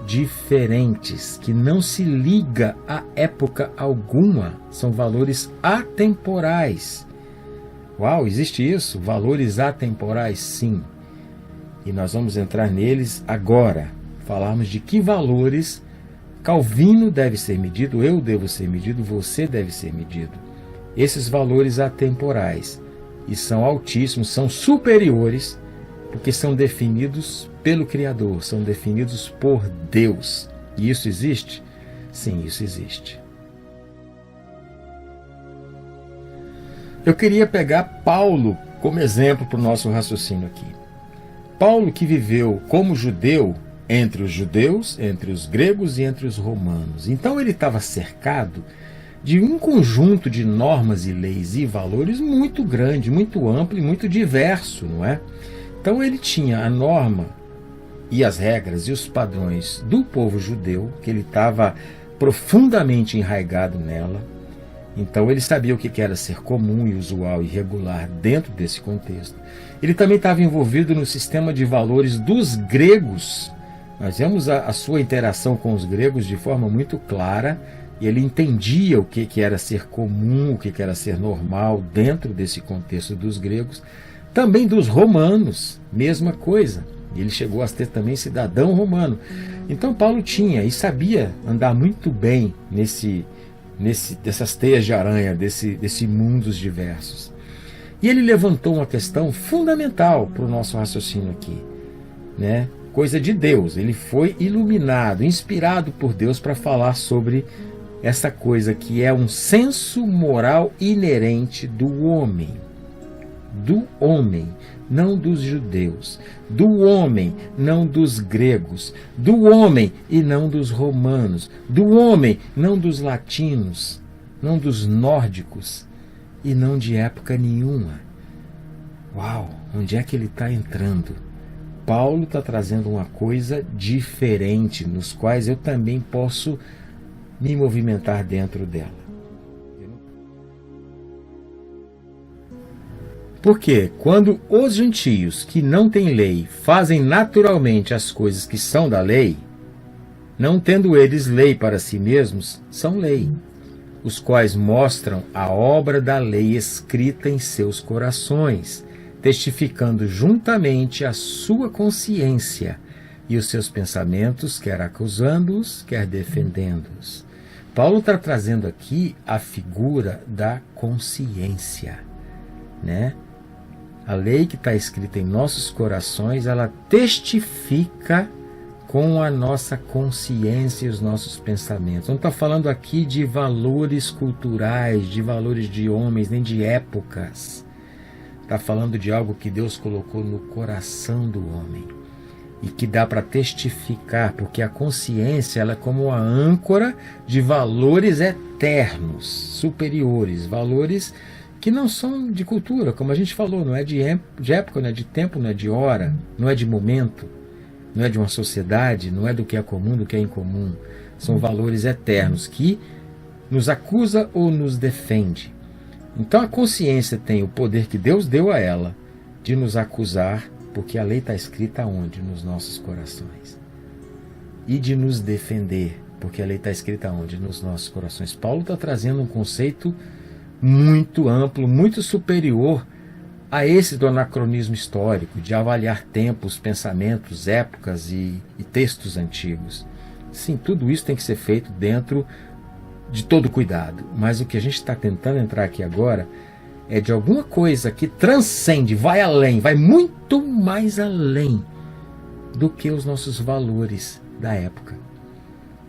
diferentes, que não se liga a época alguma. São valores atemporais. Uau, existe isso? Valores atemporais, sim. E nós vamos entrar neles agora. Falarmos de que valores Calvino deve ser medido, eu devo ser medido, você deve ser medido. Esses valores atemporais. E são altíssimos, são superiores, porque são definidos pelo Criador, são definidos por Deus. E isso existe? Sim, isso existe. Eu queria pegar Paulo como exemplo para o nosso raciocínio aqui. Paulo, que viveu como judeu entre os judeus, entre os gregos e entre os romanos. Então ele estava cercado de um conjunto de normas e leis e valores muito grande, muito amplo e muito diverso, não é? Então ele tinha a norma e as regras e os padrões do povo judeu, que ele estava profundamente enraizado nela. Então ele sabia o que era ser comum e usual e regular dentro desse contexto. Ele também estava envolvido no sistema de valores dos gregos. Nós vemos a sua interação com os gregos de forma muito clara, e ele entendia o que era ser comum, o que era ser normal dentro desse contexto dos gregos. Também dos romanos, mesma coisa. Ele chegou a ser também cidadão romano. Então Paulo tinha e sabia andar muito bem dessas teias de aranha, desse mundos diversos. E ele levantou uma questão fundamental para o nosso raciocínio aqui, né? Coisa de Deus. Ele foi iluminado, inspirado por Deus para falar sobre essa coisa que é um senso moral inerente do homem. Do homem, não dos judeus. Do homem, não dos gregos. Do homem e não dos romanos. Do homem, não dos latinos. Não dos nórdicos. E não de época nenhuma. Uau, onde é que ele está entrando? Paulo está trazendo uma coisa diferente, nos quais eu também posso me movimentar dentro dela. Porque quando os gentios que não têm lei fazem naturalmente as coisas que são da lei, não tendo eles lei para si mesmos, são lei. os quais mostram a obra da lei escrita em seus corações, testificando juntamente a sua consciência e os seus pensamentos, quer acusando-os, quer defendendo-os. Paulo está trazendo aqui a figura da consciência, né? A lei que está escrita em nossos corações, ela testifica com a nossa consciência e os nossos pensamentos. Não está falando aqui de valores culturais, de valores de homens, nem de épocas. Está falando de algo que Deus colocou no coração do homem e que dá para testificar, porque a consciência ela é como a âncora de valores eternos, superiores, valores que não são de cultura, como a gente falou, não é de época, não é de tempo, não é de hora, não é de momento, não é de uma sociedade, não é do que é comum, do que é incomum. São valores eternos que nos acusa ou nos defende. Então a consciência tem o poder que Deus deu a ela de nos acusar, porque a lei está escrita onde? Nos nossos corações. E de nos defender, porque a lei está escrita onde? Nos nossos corações. Paulo está trazendo um conceito muito amplo, muito superior a esse do anacronismo histórico, de avaliar tempos, pensamentos, épocas e textos antigos. Sim, tudo isso tem que ser feito dentro de todo cuidado, mas o que a gente está tentando entrar aqui agora é de alguma coisa que transcende, vai além, vai muito mais além do que os nossos valores da época.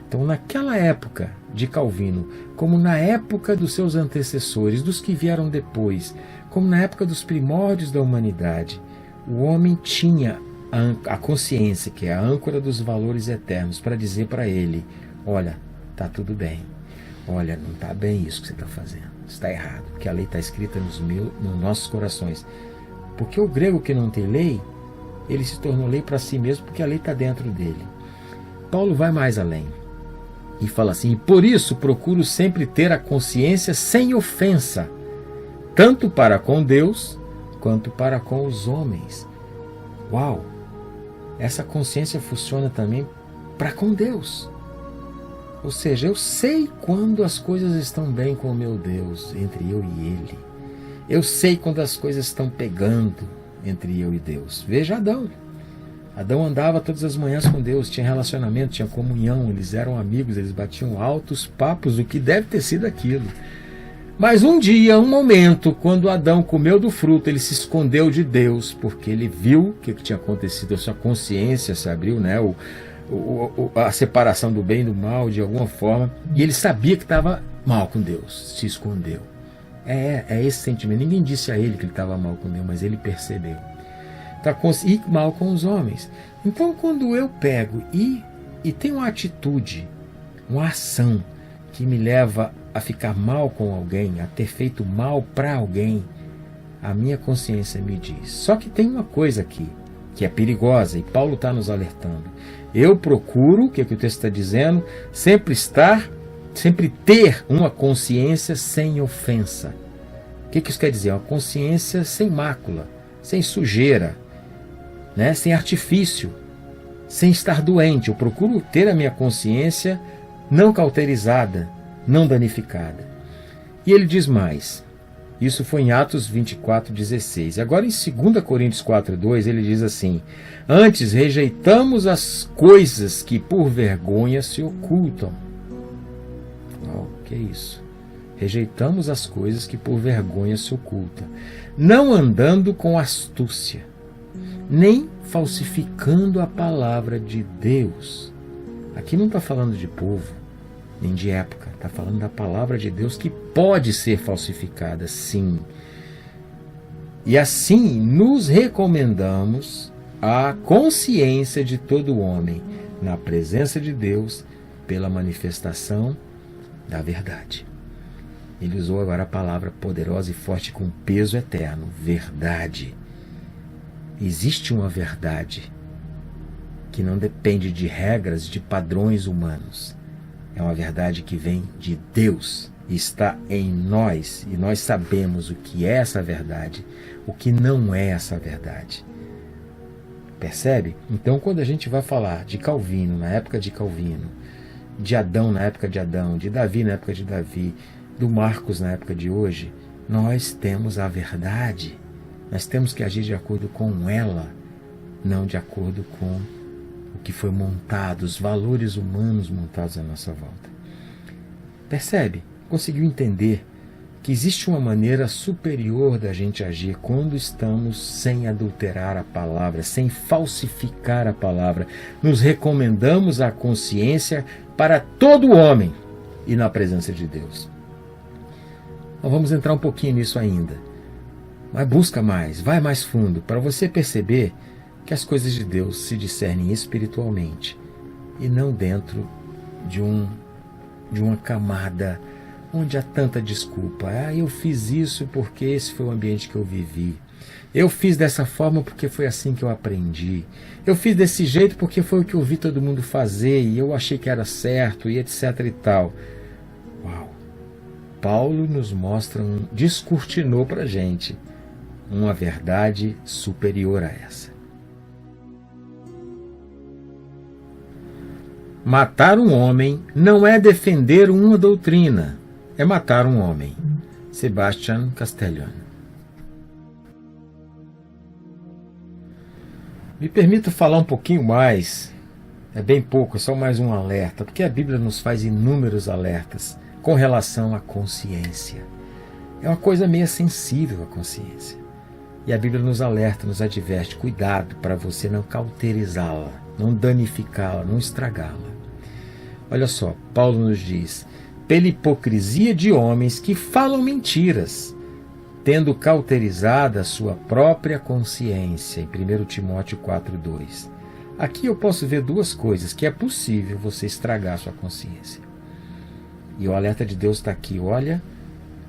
Então, naquela época de Calvino, como na época dos seus antecessores, dos que vieram depois, como na época dos primórdios da humanidade, o homem tinha a consciência, que é a âncora dos valores eternos, para dizer para ele: olha, está tudo bem, olha, não está bem isso que você está fazendo, está errado, porque a lei está escrita nos nossos corações. Porque o grego que não tem lei, ele se tornou lei para si mesmo, porque a lei está dentro dele. Paulo vai mais além e fala assim: por isso procuro sempre ter a consciência sem ofensa, tanto para com Deus quanto para com os homens. Uau! Essa consciência funciona também para com Deus. Ou seja, eu sei quando as coisas estão bem com o meu Deus, entre eu e Ele. Eu sei quando as coisas estão pegando entre eu e Deus. Veja Adão. Adão andava todas as manhãs com Deus, tinha relacionamento, tinha comunhão, eles eram amigos, eles batiam altos papos, o que deve ter sido aquilo. Mas um dia, um momento, quando Adão comeu do fruto, ele se escondeu de Deus, porque ele viu o que tinha acontecido, a sua consciência se abriu, né? A separação do bem e do mal, de alguma forma, e ele sabia que estava mal com Deus, se escondeu. É esse sentimento. Ninguém disse a ele que ele estava mal com Deus, mas ele percebeu. E mal com os homens. Então, quando eu pego e tenho uma atitude, uma ação que me leva a ficar mal com alguém, a ter feito mal para alguém, a minha consciência me diz. Só que tem uma coisa aqui que é perigosa, e Paulo está nos alertando. Eu procuro, o que o texto está dizendo, sempre ter uma consciência sem ofensa. O que isso quer dizer? Uma consciência sem mácula, sem sujeira, né? Sem artifício, sem estar doente. Eu procuro ter a minha consciência não cauterizada, não danificada. E ele diz mais. Isso foi em Atos 24:16. Agora em 2 Coríntios 4:2 ele diz assim: antes rejeitamos as coisas que por vergonha se ocultam. O que é isso? Rejeitamos as coisas que por vergonha se ocultam, não andando com astúcia, nem falsificando a palavra de Deus. Aqui não está falando de povo, nem de época. Está falando da palavra de Deus que pode ser falsificada, sim. E assim nos recomendamos à consciência de todo homem, na presença de Deus, pela manifestação da verdade. Ele usou agora a palavra poderosa e forte com peso eterno, verdade. Existe uma verdade que não depende de regras, de padrões humanos. É uma verdade que vem de Deus e está em nós. E nós sabemos o que é essa verdade, o que não é essa verdade. Percebe? Então, quando a gente vai falar de Calvino, na época de Calvino, de Adão na época de Adão, de Davi na época de Davi, do Marcos na época de hoje, nós temos a verdade. Nós temos que agir de acordo com ela, não de acordo com o que foi montado, os valores humanos montados à nossa volta. Percebe? Conseguiu entender que existe uma maneira superior da gente agir quando estamos sem adulterar a palavra, sem falsificar a palavra. Nos recomendamos a consciência para todo homem e na presença de Deus. Nós vamos entrar um pouquinho nisso ainda. Mas busca mais, vai mais fundo, para você perceber que as coisas de Deus se discernem espiritualmente e não dentro de uma camada onde há tanta desculpa. Eu fiz isso porque esse foi o ambiente que eu vivi. Eu fiz dessa forma porque foi assim que eu aprendi. Eu fiz desse jeito porque foi o que eu vi todo mundo fazer e eu achei que era certo e etc e tal. Uau! Paulo nos mostra, descortinou para a gente uma verdade superior a essa. Matar um homem não é defender uma doutrina, é matar um homem. Sebastian Castellan. Me permito falar um pouquinho mais, é bem pouco, é só mais um alerta, porque a Bíblia nos faz inúmeros alertas com relação à consciência. É uma coisa meio sensível a consciência. E a Bíblia nos alerta, nos adverte, cuidado para você não cauterizá-la, não danificá-la, não estragá-la. Olha só, Paulo nos diz: pela hipocrisia de homens que falam mentiras, tendo cauterizada a sua própria consciência, em 1 Timóteo 4,2. Aqui eu posso ver duas coisas, que é possível você estragar a sua consciência. E o alerta de Deus está aqui, olha,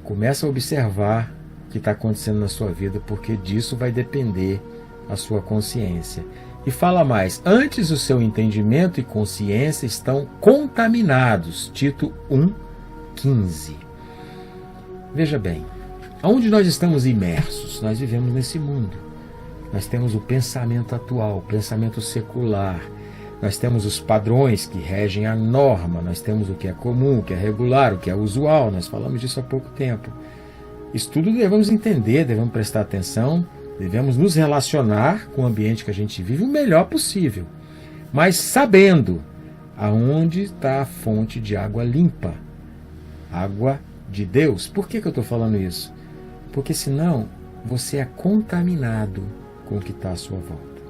começa a observar o que está acontecendo na sua vida, porque disso vai depender a sua consciência. E fala mais, antes o seu entendimento e consciência estão contaminados. Tito 1,15. Veja bem, aonde nós estamos imersos? Nós vivemos nesse mundo. Nós temos o pensamento atual, o pensamento secular. Nós temos os padrões que regem a norma. Nós temos o que é comum, o que é regular, o que é usual. Nós falamos disso há pouco tempo. Isso tudo devemos entender, devemos prestar atenção. Devemos nos relacionar com o ambiente que a gente vive o melhor possível, mas sabendo aonde está a fonte de água limpa, água de Deus. Por que eu estou falando isso? Porque senão você é contaminado com o que está à sua volta.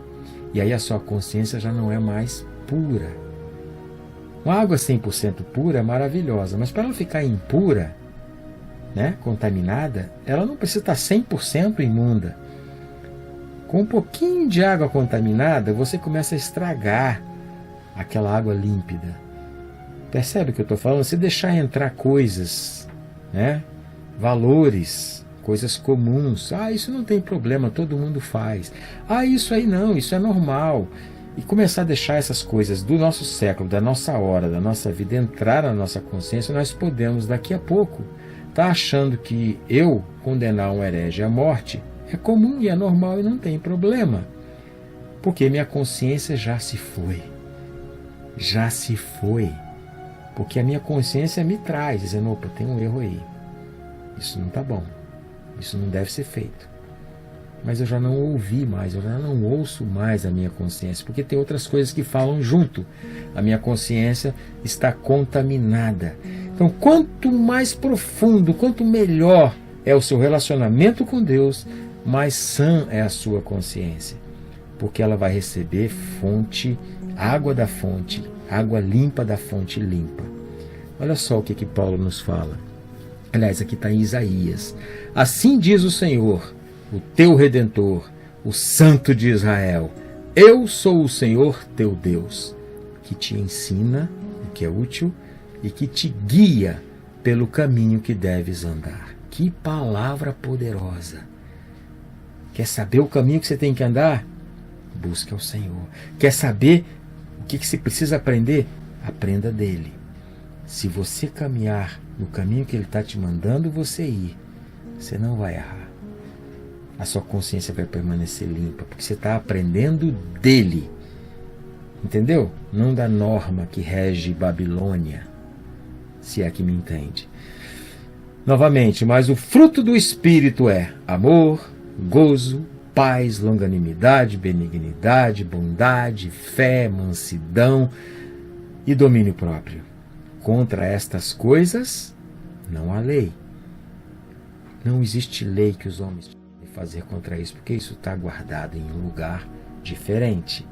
E aí a sua consciência já não é mais pura. Uma água 100% pura é maravilhosa, mas para ela ficar impura, contaminada, ela não precisa estar 100% imunda. Com um pouquinho de água contaminada, você começa a estragar aquela água límpida. Percebe o que eu estou falando? Se deixar entrar coisas, valores, coisas comuns. Isso não tem problema, todo mundo faz. Isso aí não, isso é normal. E começar a deixar essas coisas do nosso século, da nossa hora, da nossa vida entrar na nossa consciência, nós podemos daqui a pouco estar achando que eu condenar um herege à morte é comum e é normal e não tem problema. Porque minha consciência já se foi. Já se foi. Porque a minha consciência me traz, dizendo, opa, tem um erro aí. Isso não está bom. Isso não deve ser feito. Mas eu já não ouvi mais, eu já não ouço mais a minha consciência, porque tem outras coisas que falam junto. A minha consciência está contaminada. Então, quanto mais profundo, quanto melhor é o seu relacionamento com Deus, mais sã é a sua consciência, porque ela vai receber fonte, água da fonte, água limpa da fonte limpa. Olha só o que Paulo nos fala. Aliás, aqui está em Isaías. Assim diz o Senhor, o teu Redentor, o Santo de Israel: eu sou o Senhor teu Deus, que te ensina o que é útil e que te guia pelo caminho que deves andar. Que palavra poderosa! Quer saber o caminho que você tem que andar? Busque ao Senhor. Quer saber o que você precisa aprender? Aprenda dele. Se você caminhar no caminho que ele está te mandando você ir, você não vai errar. A sua consciência vai permanecer limpa, porque você está aprendendo dele. Entendeu? Não da norma que rege Babilônia, se é que me entende. Novamente, mas o fruto do Espírito é amor, gozo, paz, longanimidade, benignidade, bondade, fé, mansidão e domínio próprio. Contra estas coisas não há lei. Não existe lei que os homens podem fazer contra isso, porque isso está guardado em um lugar diferente.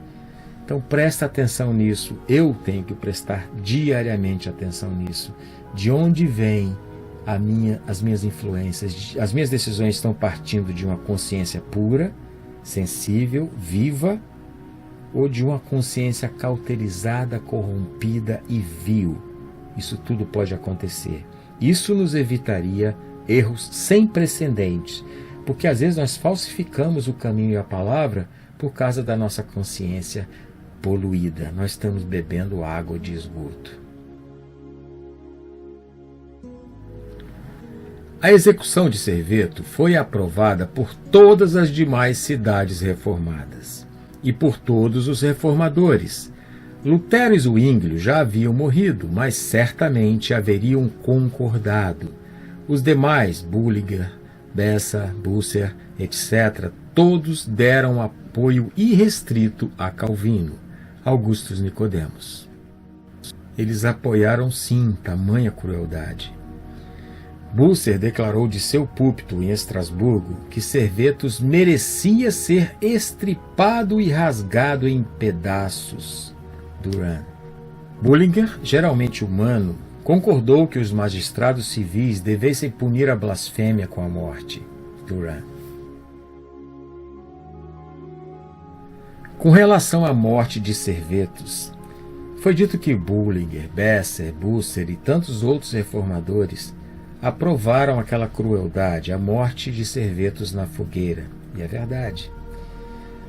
Então presta atenção nisso, eu tenho que prestar diariamente atenção nisso. De onde vem as minhas influências? As minhas decisões estão partindo de uma consciência pura, sensível, viva, ou de uma consciência cauterizada, corrompida e vil? Isso tudo pode acontecer. Isso nos evitaria erros sem precedentes, porque às vezes nós falsificamos o caminho e a palavra por causa da nossa consciência poluída. Nós estamos bebendo água de esgoto. A execução de Serveto foi aprovada por todas as demais cidades reformadas e por todos os reformadores. Lutero e Zwinglio já haviam morrido, mas certamente haveriam concordado. Os demais, Bullinger, Bessa, Bucer, etc., todos deram apoio irrestrito a Calvino, Augustus Nicodemos. Eles apoiaram sim tamanha crueldade. Bucer declarou de seu púlpito em Estrasburgo que Servetus merecia ser estripado e rasgado em pedaços. Duran. Bullinger, geralmente humano, concordou que os magistrados civis devessem punir a blasfêmia com a morte. Duran. Com relação à morte de Servetus, foi dito que Bullinger, Besser, Bucer e tantos outros reformadores aprovaram aquela crueldade, a morte de Servetus na fogueira. E é verdade.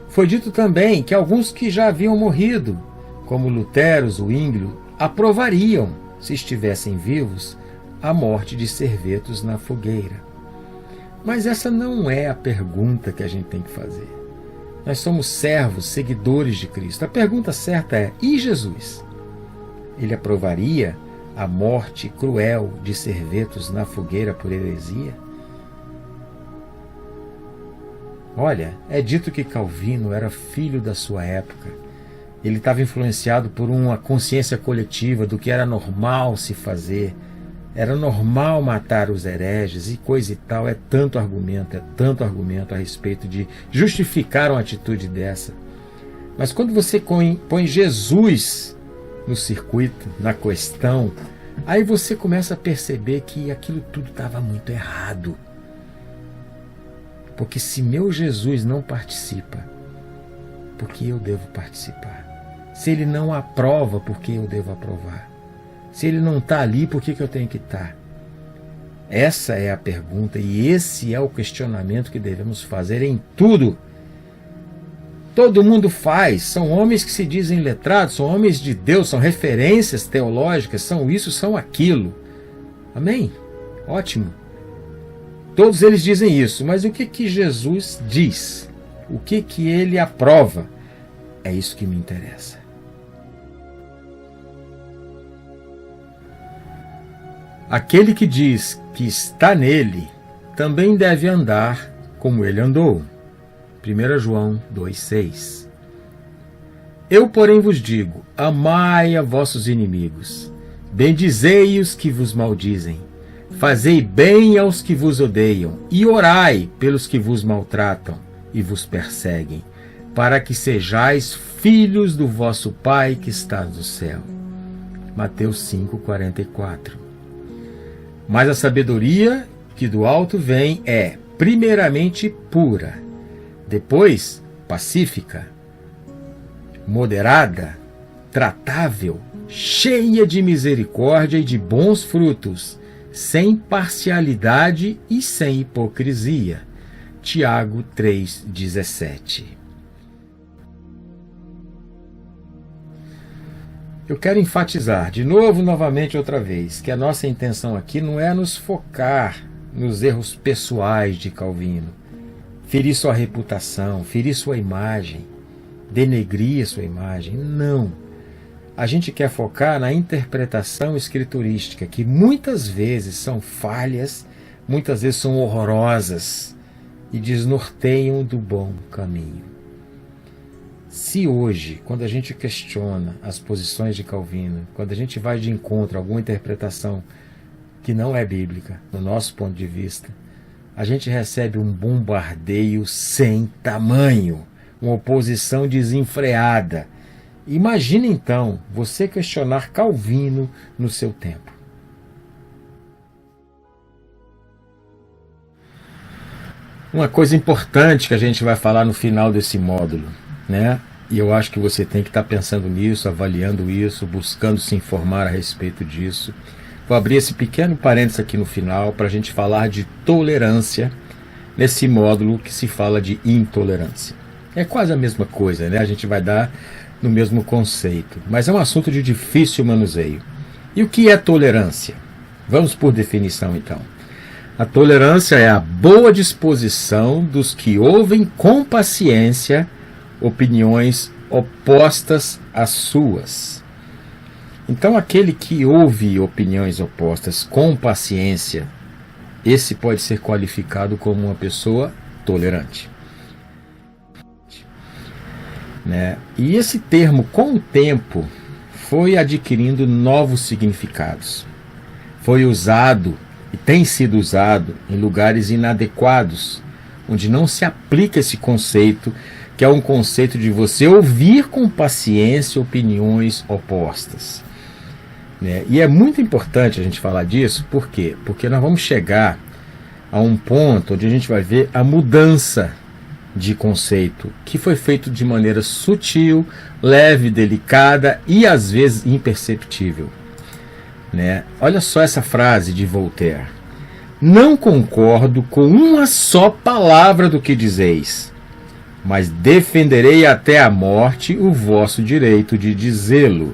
Foi dito também que alguns que já haviam morrido, como Lutero, Zwinglio, aprovariam, se estivessem vivos, a morte de Servetus na fogueira. Mas essa não é a pergunta que a gente tem que fazer. Nós somos servos, seguidores de Cristo. A pergunta certa é: e Jesus? Ele aprovaria a morte cruel de Servetus na fogueira por heresia? Olha, é dito que Calvino era filho da sua época. Ele estava influenciado por uma consciência coletiva do que era normal se fazer. Era normal matar os hereges e coisa e tal. É tanto argumento a respeito de justificar uma atitude dessa. Mas quando você põe Jesus no circuito, na questão, aí você começa a perceber que aquilo tudo estava muito errado. Porque se meu Jesus não participa, por que eu devo participar? Se ele não aprova, por que eu devo aprovar? Se ele não está ali, por que eu tenho que estar? Essa é a pergunta e esse é o questionamento que devemos fazer em tudo. Todo mundo faz, são homens que se dizem letrados, são homens de Deus, são referências teológicas, são isso, são aquilo. Amém? Ótimo. Todos eles dizem isso, mas o que Jesus diz? O que ele aprova? É isso que me interessa. Aquele que diz que está nele, também deve andar como ele andou. 1 João 2,6. Eu, porém, vos digo, amai a vossos inimigos, bendizei os que vos maldizem, fazei bem aos que vos odeiam, e orai pelos que vos maltratam e vos perseguem, para que sejais filhos do vosso Pai que está no céu. Mateus 5,44. Mas a sabedoria que do alto vem é, primeiramente, pura, depois, pacífica, moderada, tratável, cheia de misericórdia e de bons frutos, sem parcialidade e sem hipocrisia. Tiago 3,17. Eu quero enfatizar de novo, novamente, outra vez, que a nossa intenção aqui não é nos focar nos erros pessoais de Calvino, ferir sua reputação, ferir sua imagem, denegrir sua imagem. Não. A gente quer focar na interpretação escriturística, que muitas vezes são falhas muitas vezes são horrorosas e desnorteiam do bom caminho. Se hoje, quando a gente questiona as posições de Calvino, quando a gente vai de encontro a alguma interpretação que não é bíblica, no nosso ponto de vista, a gente recebe um bombardeio sem tamanho, uma oposição desenfreada. Imagine então você questionar Calvino no seu tempo. Uma coisa importante que a gente vai falar no final desse módulo, né? E eu acho que você tem que estar pensando nisso, avaliando isso, buscando se informar a respeito disso. Vou abrir esse pequeno parênteses aqui no final para a gente falar de tolerância nesse módulo que se fala de intolerância. É quase a mesma coisa, né? A gente vai dar no mesmo conceito, mas é um assunto de difícil manuseio. E o que é tolerância? Vamos por definição então. A tolerância é a boa disposição dos que ouvem com paciência opiniões opostas às suas. Então, aquele que ouve opiniões opostas com paciência, esse pode ser qualificado como uma pessoa tolerante. Né? E esse termo, com o tempo, foi adquirindo novos significados. Foi usado e tem sido usado em lugares inadequados, onde não se aplica esse conceito, que é um conceito de você ouvir com paciência opiniões opostas. Né? E é muito importante a gente falar disso, por quê? Porque nós vamos chegar a um ponto onde a gente vai ver a mudança de conceito, que foi feito de maneira sutil, leve, delicada e às vezes imperceptível. Né? Olha só essa frase de Voltaire: não concordo com uma só palavra do que dizeis, mas defenderei até a morte o vosso direito de dizê-lo.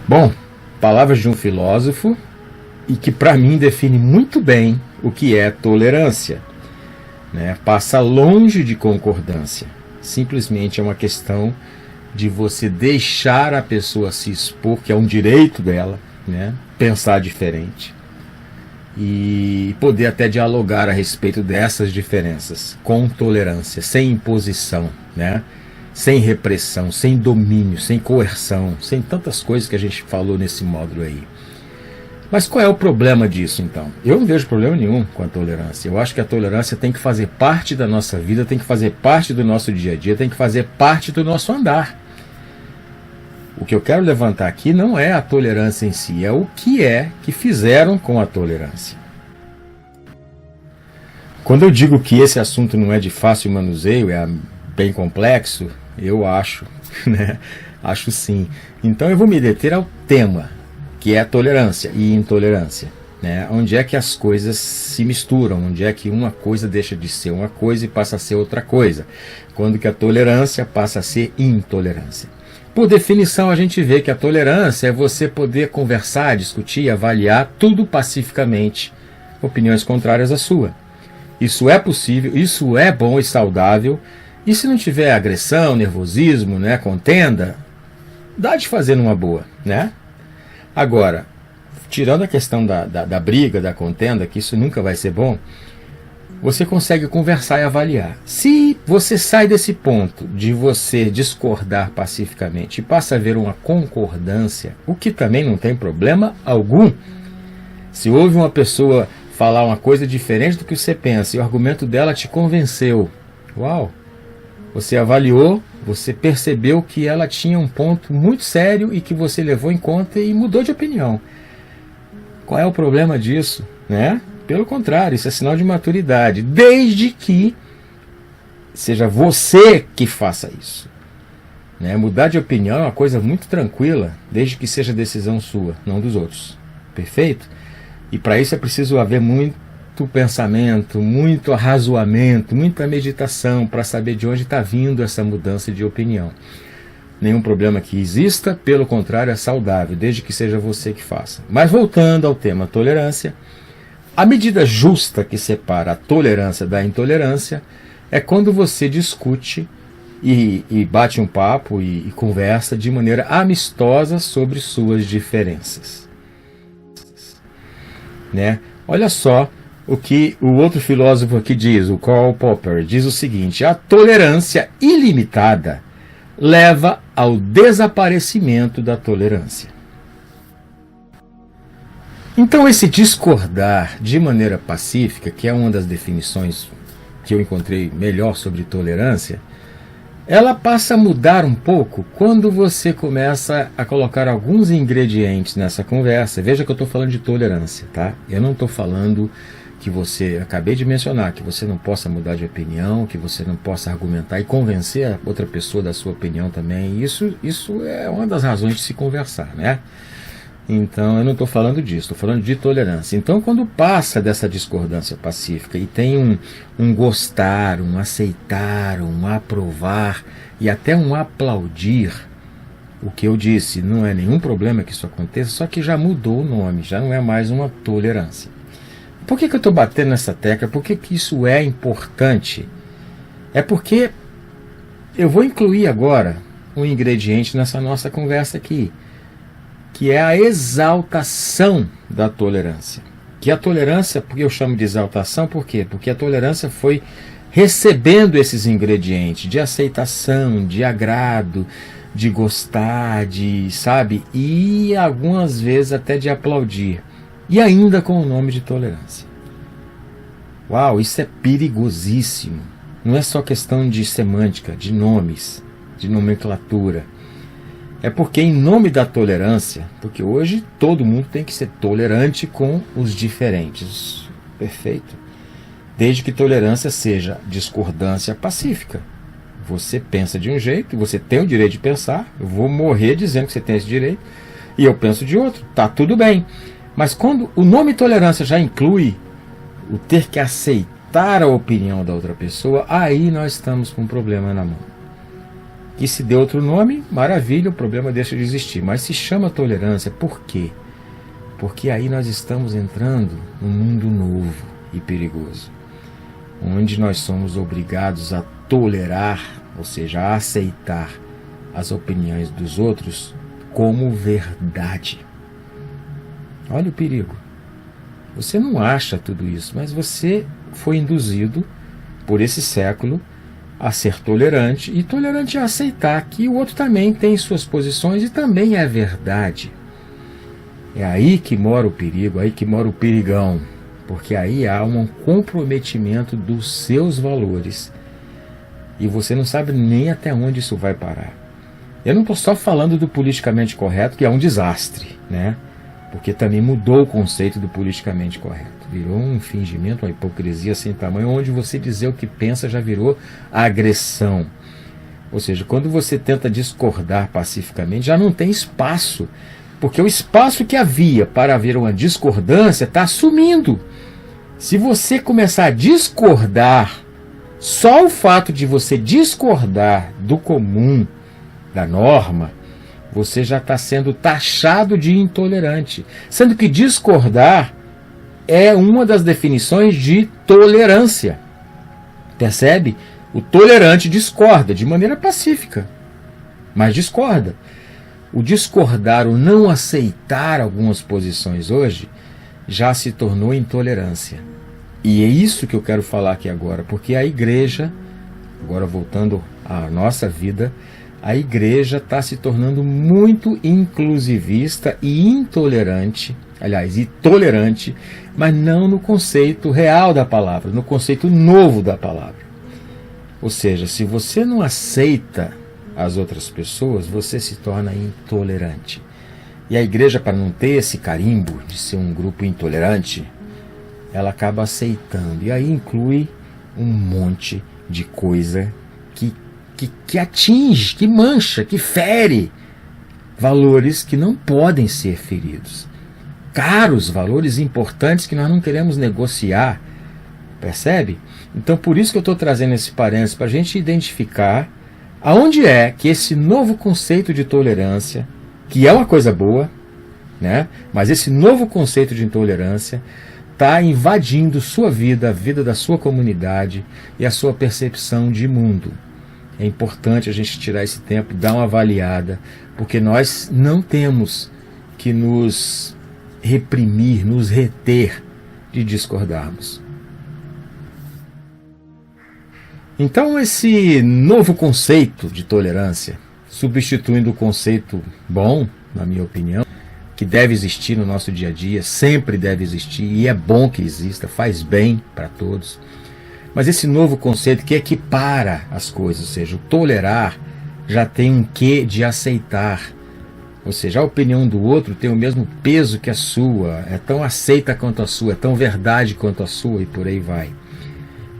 Bom, palavras de um filósofo e que para mim define muito bem o que é tolerância. Né? Passa longe de concordância. Simplesmente é uma questão de você deixar a pessoa se expor, que é um direito dela, né? Pensar diferente e poder até dialogar a respeito dessas diferenças com tolerância, sem imposição, né? Sem repressão, sem domínio, sem coerção, sem tantas coisas que a gente falou nesse módulo aí. Mas qual é o problema disso, então? Eu não vejo problema nenhum com a tolerância. Eu acho que a tolerância tem que fazer parte da nossa vida, tem que fazer parte do nosso dia a dia, tem que fazer parte do nosso andar. O que eu quero levantar aqui não é a tolerância em si, é o que é que fizeram com a tolerância. Quando eu digo que esse assunto não é de fácil manuseio, é bem complexo, eu acho, né? Acho sim. Então eu vou me deter ao tema, que é a tolerância e intolerância, né? Onde é que as coisas se misturam, onde é que uma coisa deixa de ser uma coisa e passa a ser outra coisa, quando que a tolerância passa a ser intolerância. Por definição, a gente vê que a tolerância é você poder conversar, discutir, avaliar tudo pacificamente, opiniões contrárias à sua. Isso é possível, isso é bom e saudável, e se não tiver agressão, nervosismo, né, contenda, dá de fazer numa boa, né? Agora, tirando a questão da briga, da contenda, que isso nunca vai ser bom, você consegue conversar e avaliar. Se você sai desse ponto de você discordar pacificamente e passa a haver uma concordância, o que também não tem problema algum. Se houve uma pessoa falar uma coisa diferente do que você pensa e o argumento dela te convenceu, uau! Você avaliou, você percebeu que ela tinha um ponto muito sério e que você levou em conta e mudou de opinião. Qual é o problema disso, né? Pelo contrário, isso é sinal de maturidade, desde que seja você que faça isso. Né? Mudar de opinião é uma coisa muito tranquila, desde que seja decisão sua, não dos outros. Perfeito? E para isso é preciso haver muito pensamento, muito arrazoamento, muita meditação para saber de onde está vindo essa mudança de opinião. Nenhum problema que exista, pelo contrário, é saudável, desde que seja você que faça. Mas voltando ao tema tolerância, a medida justa que separa a tolerância da intolerância é quando você discute e bate um papo e conversa de maneira amistosa sobre suas diferenças. né? Olha só o que o outro filósofo aqui diz, o Karl Popper, diz o seguinte: a tolerância ilimitada leva ao desaparecimento da tolerância. Então esse discordar de maneira pacífica, que é uma das definições que eu encontrei melhor sobre tolerância, ela passa a mudar um pouco quando você começa a colocar alguns ingredientes nessa conversa. Veja que eu estou falando de tolerância, tá? Eu não estou falando que você, acabei de mencionar, que você não possa mudar de opinião, que você não possa argumentar e convencer a outra pessoa da sua opinião também. Isso é uma das razões de se conversar, né? Então eu não estou falando disso, estou falando de tolerância. Então quando passa dessa discordância pacífica e tem um gostar, um aceitar, um aprovar e até um aplaudir, o que eu disse, não é nenhum problema que isso aconteça, só que já mudou o nome, já não é mais uma tolerância. Por que eu estou batendo nessa tecla? Por que isso é importante? É porque eu vou incluir agora um ingrediente nessa nossa conversa aqui, que é a exaltação da tolerância. Que a tolerância, porque eu chamo de exaltação, por quê? Porque a tolerância foi recebendo esses ingredientes de aceitação, de agrado, de gostar, de, sabe? E algumas vezes até de aplaudir. E ainda com o nome de tolerância. Uau, isso é perigosíssimo. Não é só questão de semântica, de nomes, de nomenclatura. É porque em nome da tolerância, porque hoje todo mundo tem que ser tolerante com os diferentes. Perfeito. Desde que tolerância seja discordância pacífica. Você pensa de um jeito, você tem o direito de pensar, eu vou morrer dizendo que você tem esse direito, e eu penso de outro, tá tudo bem. Mas quando o nome tolerância já inclui o ter que aceitar a opinião da outra pessoa, aí nós estamos com um problema na mão. E se der outro nome, maravilha, o problema deixa de existir. Mas se chama tolerância, por quê? Porque aí nós estamos entrando num mundo novo e perigoso, onde nós somos obrigados a tolerar, ou seja, a aceitar as opiniões dos outros como verdade. Olha o perigo. Você não acha tudo isso, mas você foi induzido por esse século a ser tolerante, e tolerante a aceitar que o outro também tem suas posições e também é verdade. É aí que mora o perigo, aí que mora o perigão, porque aí há um comprometimento dos seus valores e você não sabe nem até onde isso vai parar. Eu não estou só falando do politicamente correto, que é um desastre, né? Porque também mudou o conceito do politicamente correto. Virou um fingimento, uma hipocrisia sem tamanho, onde você dizer o que pensa já virou agressão. Ou seja, quando você tenta discordar pacificamente, já não tem espaço, porque o espaço que havia para haver uma discordância está sumindo. Se você começar a discordar, só o fato de você discordar do comum, da norma, você já está sendo taxado de intolerante. Sendo que discordar é uma das definições de tolerância. Percebe? O tolerante discorda de maneira pacífica, mas discorda. O discordar, o não aceitar algumas posições hoje, já se tornou intolerância. E é isso que eu quero falar aqui agora, porque a igreja, agora voltando à nossa vida, a igreja está se tornando muito inclusivista e intolerante, aliás, e tolerante, mas não no conceito real da palavra, no conceito novo da palavra. Ou seja, se você não aceita as outras pessoas, você se torna intolerante. E a igreja, para não ter esse carimbo de ser um grupo intolerante, ela acaba aceitando. E aí inclui um monte de coisa que atinge, que mancha, que fere valores que não podem ser feridos. Caros, valores importantes que nós não queremos negociar. Percebe? Então por isso que eu estou trazendo esse parênteses, para a gente identificar aonde é que esse novo conceito de tolerância, que é uma coisa boa, né? Mas esse novo conceito de intolerância está invadindo sua vida, a vida da sua comunidade e a sua percepção de mundo. É importante a gente tirar esse tempo, dar uma avaliada, porque nós não temos que nos reprimir, nos reter de discordarmos. Então, esse novo conceito de tolerância, substituindo o conceito bom, na minha opinião, que deve existir no nosso dia a dia, sempre deve existir, e é bom que exista, faz bem para todos. Mas esse novo conceito que equipara as coisas, ou seja, o tolerar já tem um quê de aceitar. Ou seja, a opinião do outro tem o mesmo peso que a sua, é tão aceita quanto a sua, é tão verdade quanto a sua, e por aí vai.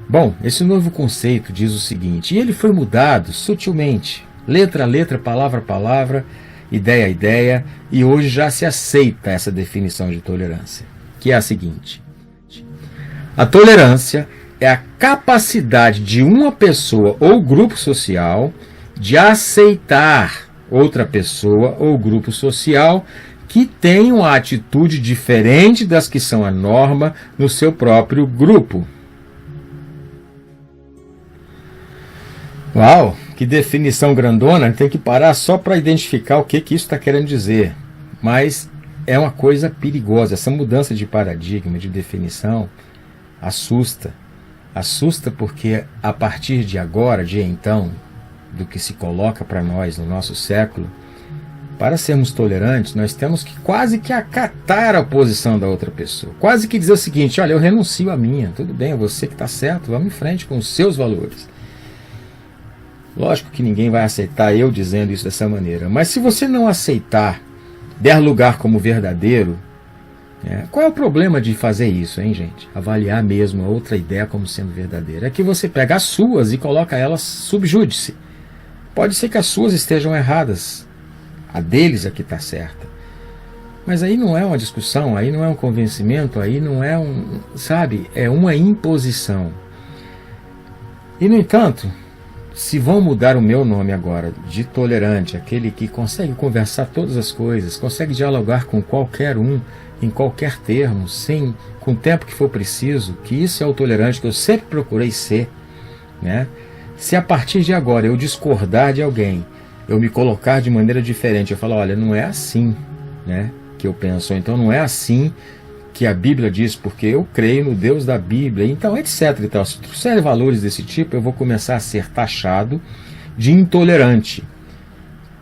Bom, esse novo conceito diz o seguinte, e ele foi mudado sutilmente, letra a letra, palavra a palavra, ideia a ideia, e hoje já se aceita essa definição de tolerância, que é a seguinte: a tolerância é a capacidade de uma pessoa ou grupo social de aceitar outra pessoa ou grupo social que tem uma atitude diferente das que são a norma no seu próprio grupo. Uau, que definição grandona, tem que parar só para identificar o que isso está querendo dizer. Mas é uma coisa perigosa, essa mudança de paradigma, de definição, assusta. Assusta porque a partir de agora, de então, do que se coloca para nós no nosso século, para sermos tolerantes, nós temos que quase que acatar a posição da outra pessoa. Quase que dizer o seguinte, olha, eu renuncio à minha, tudo bem, é você que está certo, vamos em frente com os seus valores. Lógico que ninguém vai aceitar eu dizendo isso dessa maneira, mas se você não aceitar, der lugar como verdadeiro, qual é o problema de fazer isso, hein, gente? Avaliar mesmo a outra ideia como sendo verdadeira. É que você pega as suas e coloca elas sub júdice. Pode ser que as suas estejam erradas, a deles é que está certa. Mas aí não é uma discussão, aí não é um convencimento, aí não é é uma imposição. E, no entanto, se vão mudar o meu nome agora de tolerante, aquele que consegue conversar todas as coisas, consegue dialogar com qualquer um, em qualquer termo, com o tempo que for preciso, que isso é o tolerante que eu sempre procurei ser, Se a partir de agora eu discordar de alguém, eu me colocar de maneira diferente, eu falar, olha, não é assim, que eu penso, ou então não é assim que a Bíblia diz, porque eu creio no Deus da Bíblia, então etc e tal. Se trouxer valores desse tipo, eu vou começar a ser taxado de intolerante,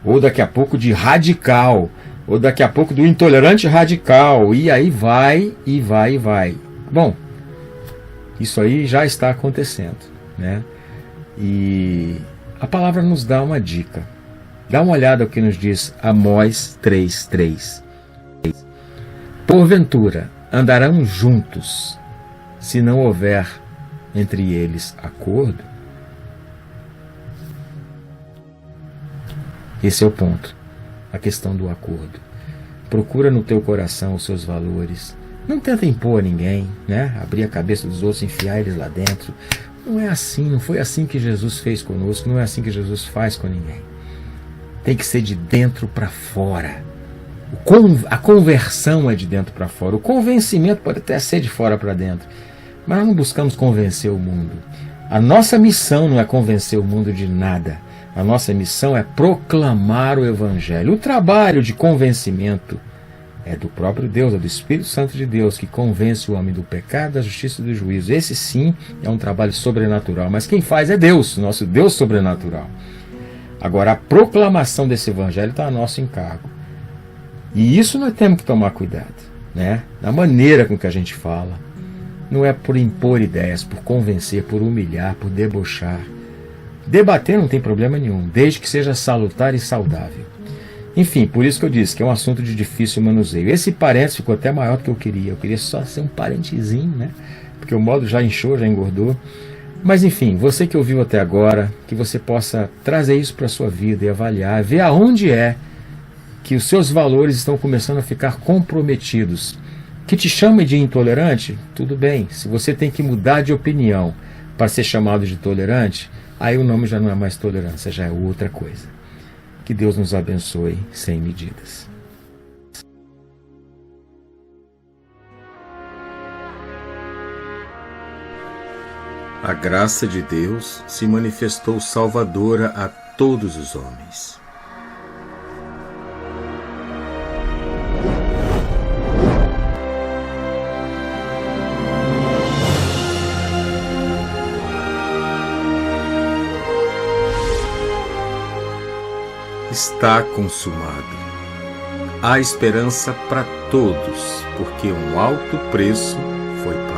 ou daqui a pouco de radical, ou daqui a pouco do intolerante radical, e aí vai, e vai, e vai. Bom, isso aí já está acontecendo, E a palavra nos dá uma dica. Dá uma olhada ao que nos diz Amós 3:3. Porventura andarão juntos, se não houver entre eles acordo? Esse é o ponto, a questão do acordo. Procura no teu coração os seus valores. Não tenta impor a ninguém, abrir a cabeça dos outros, enfiar eles lá dentro. Não é assim, não foi assim que Jesus fez conosco, não é assim que Jesus faz com ninguém. Tem que ser de dentro para fora. A conversão é de dentro para fora. O convencimento pode até ser de fora para dentro. Mas nós não buscamos convencer o mundo. A nossa missão não é convencer o mundo de nada. A nossa missão é proclamar o Evangelho. O trabalho de convencimento é do próprio Deus, é do Espírito Santo de Deus, que convence o homem do pecado, da justiça e do juízo. Esse sim é um trabalho sobrenatural. Mas quem faz é Deus, nosso Deus sobrenatural. Agora, a proclamação desse Evangelho está a nosso encargo. E isso nós temos que tomar cuidado, da maneira com que a gente fala. Não é por impor ideias, por convencer, por humilhar, por debochar. Debater não tem problema nenhum, desde que seja salutar e saudável. Enfim, por isso que eu disse que é um assunto de difícil manuseio. Esse parênteses ficou até maior do que eu queria. Eu queria só ser um parentezinho, porque o modo já inchou, já engordou. Mas enfim, você que ouviu até agora, que você possa trazer isso para a sua vida e avaliar, ver aonde é que os seus valores estão começando a ficar comprometidos. Que te chame de intolerante? Tudo bem. Se você tem que mudar de opinião para ser chamado de tolerante, aí o nome já não é mais tolerância, já é outra coisa. Que Deus nos abençoe sem medidas. A graça de Deus se manifestou salvadora a todos os homens. está consumado. Há esperança para todos, porque um alto preço foi pago.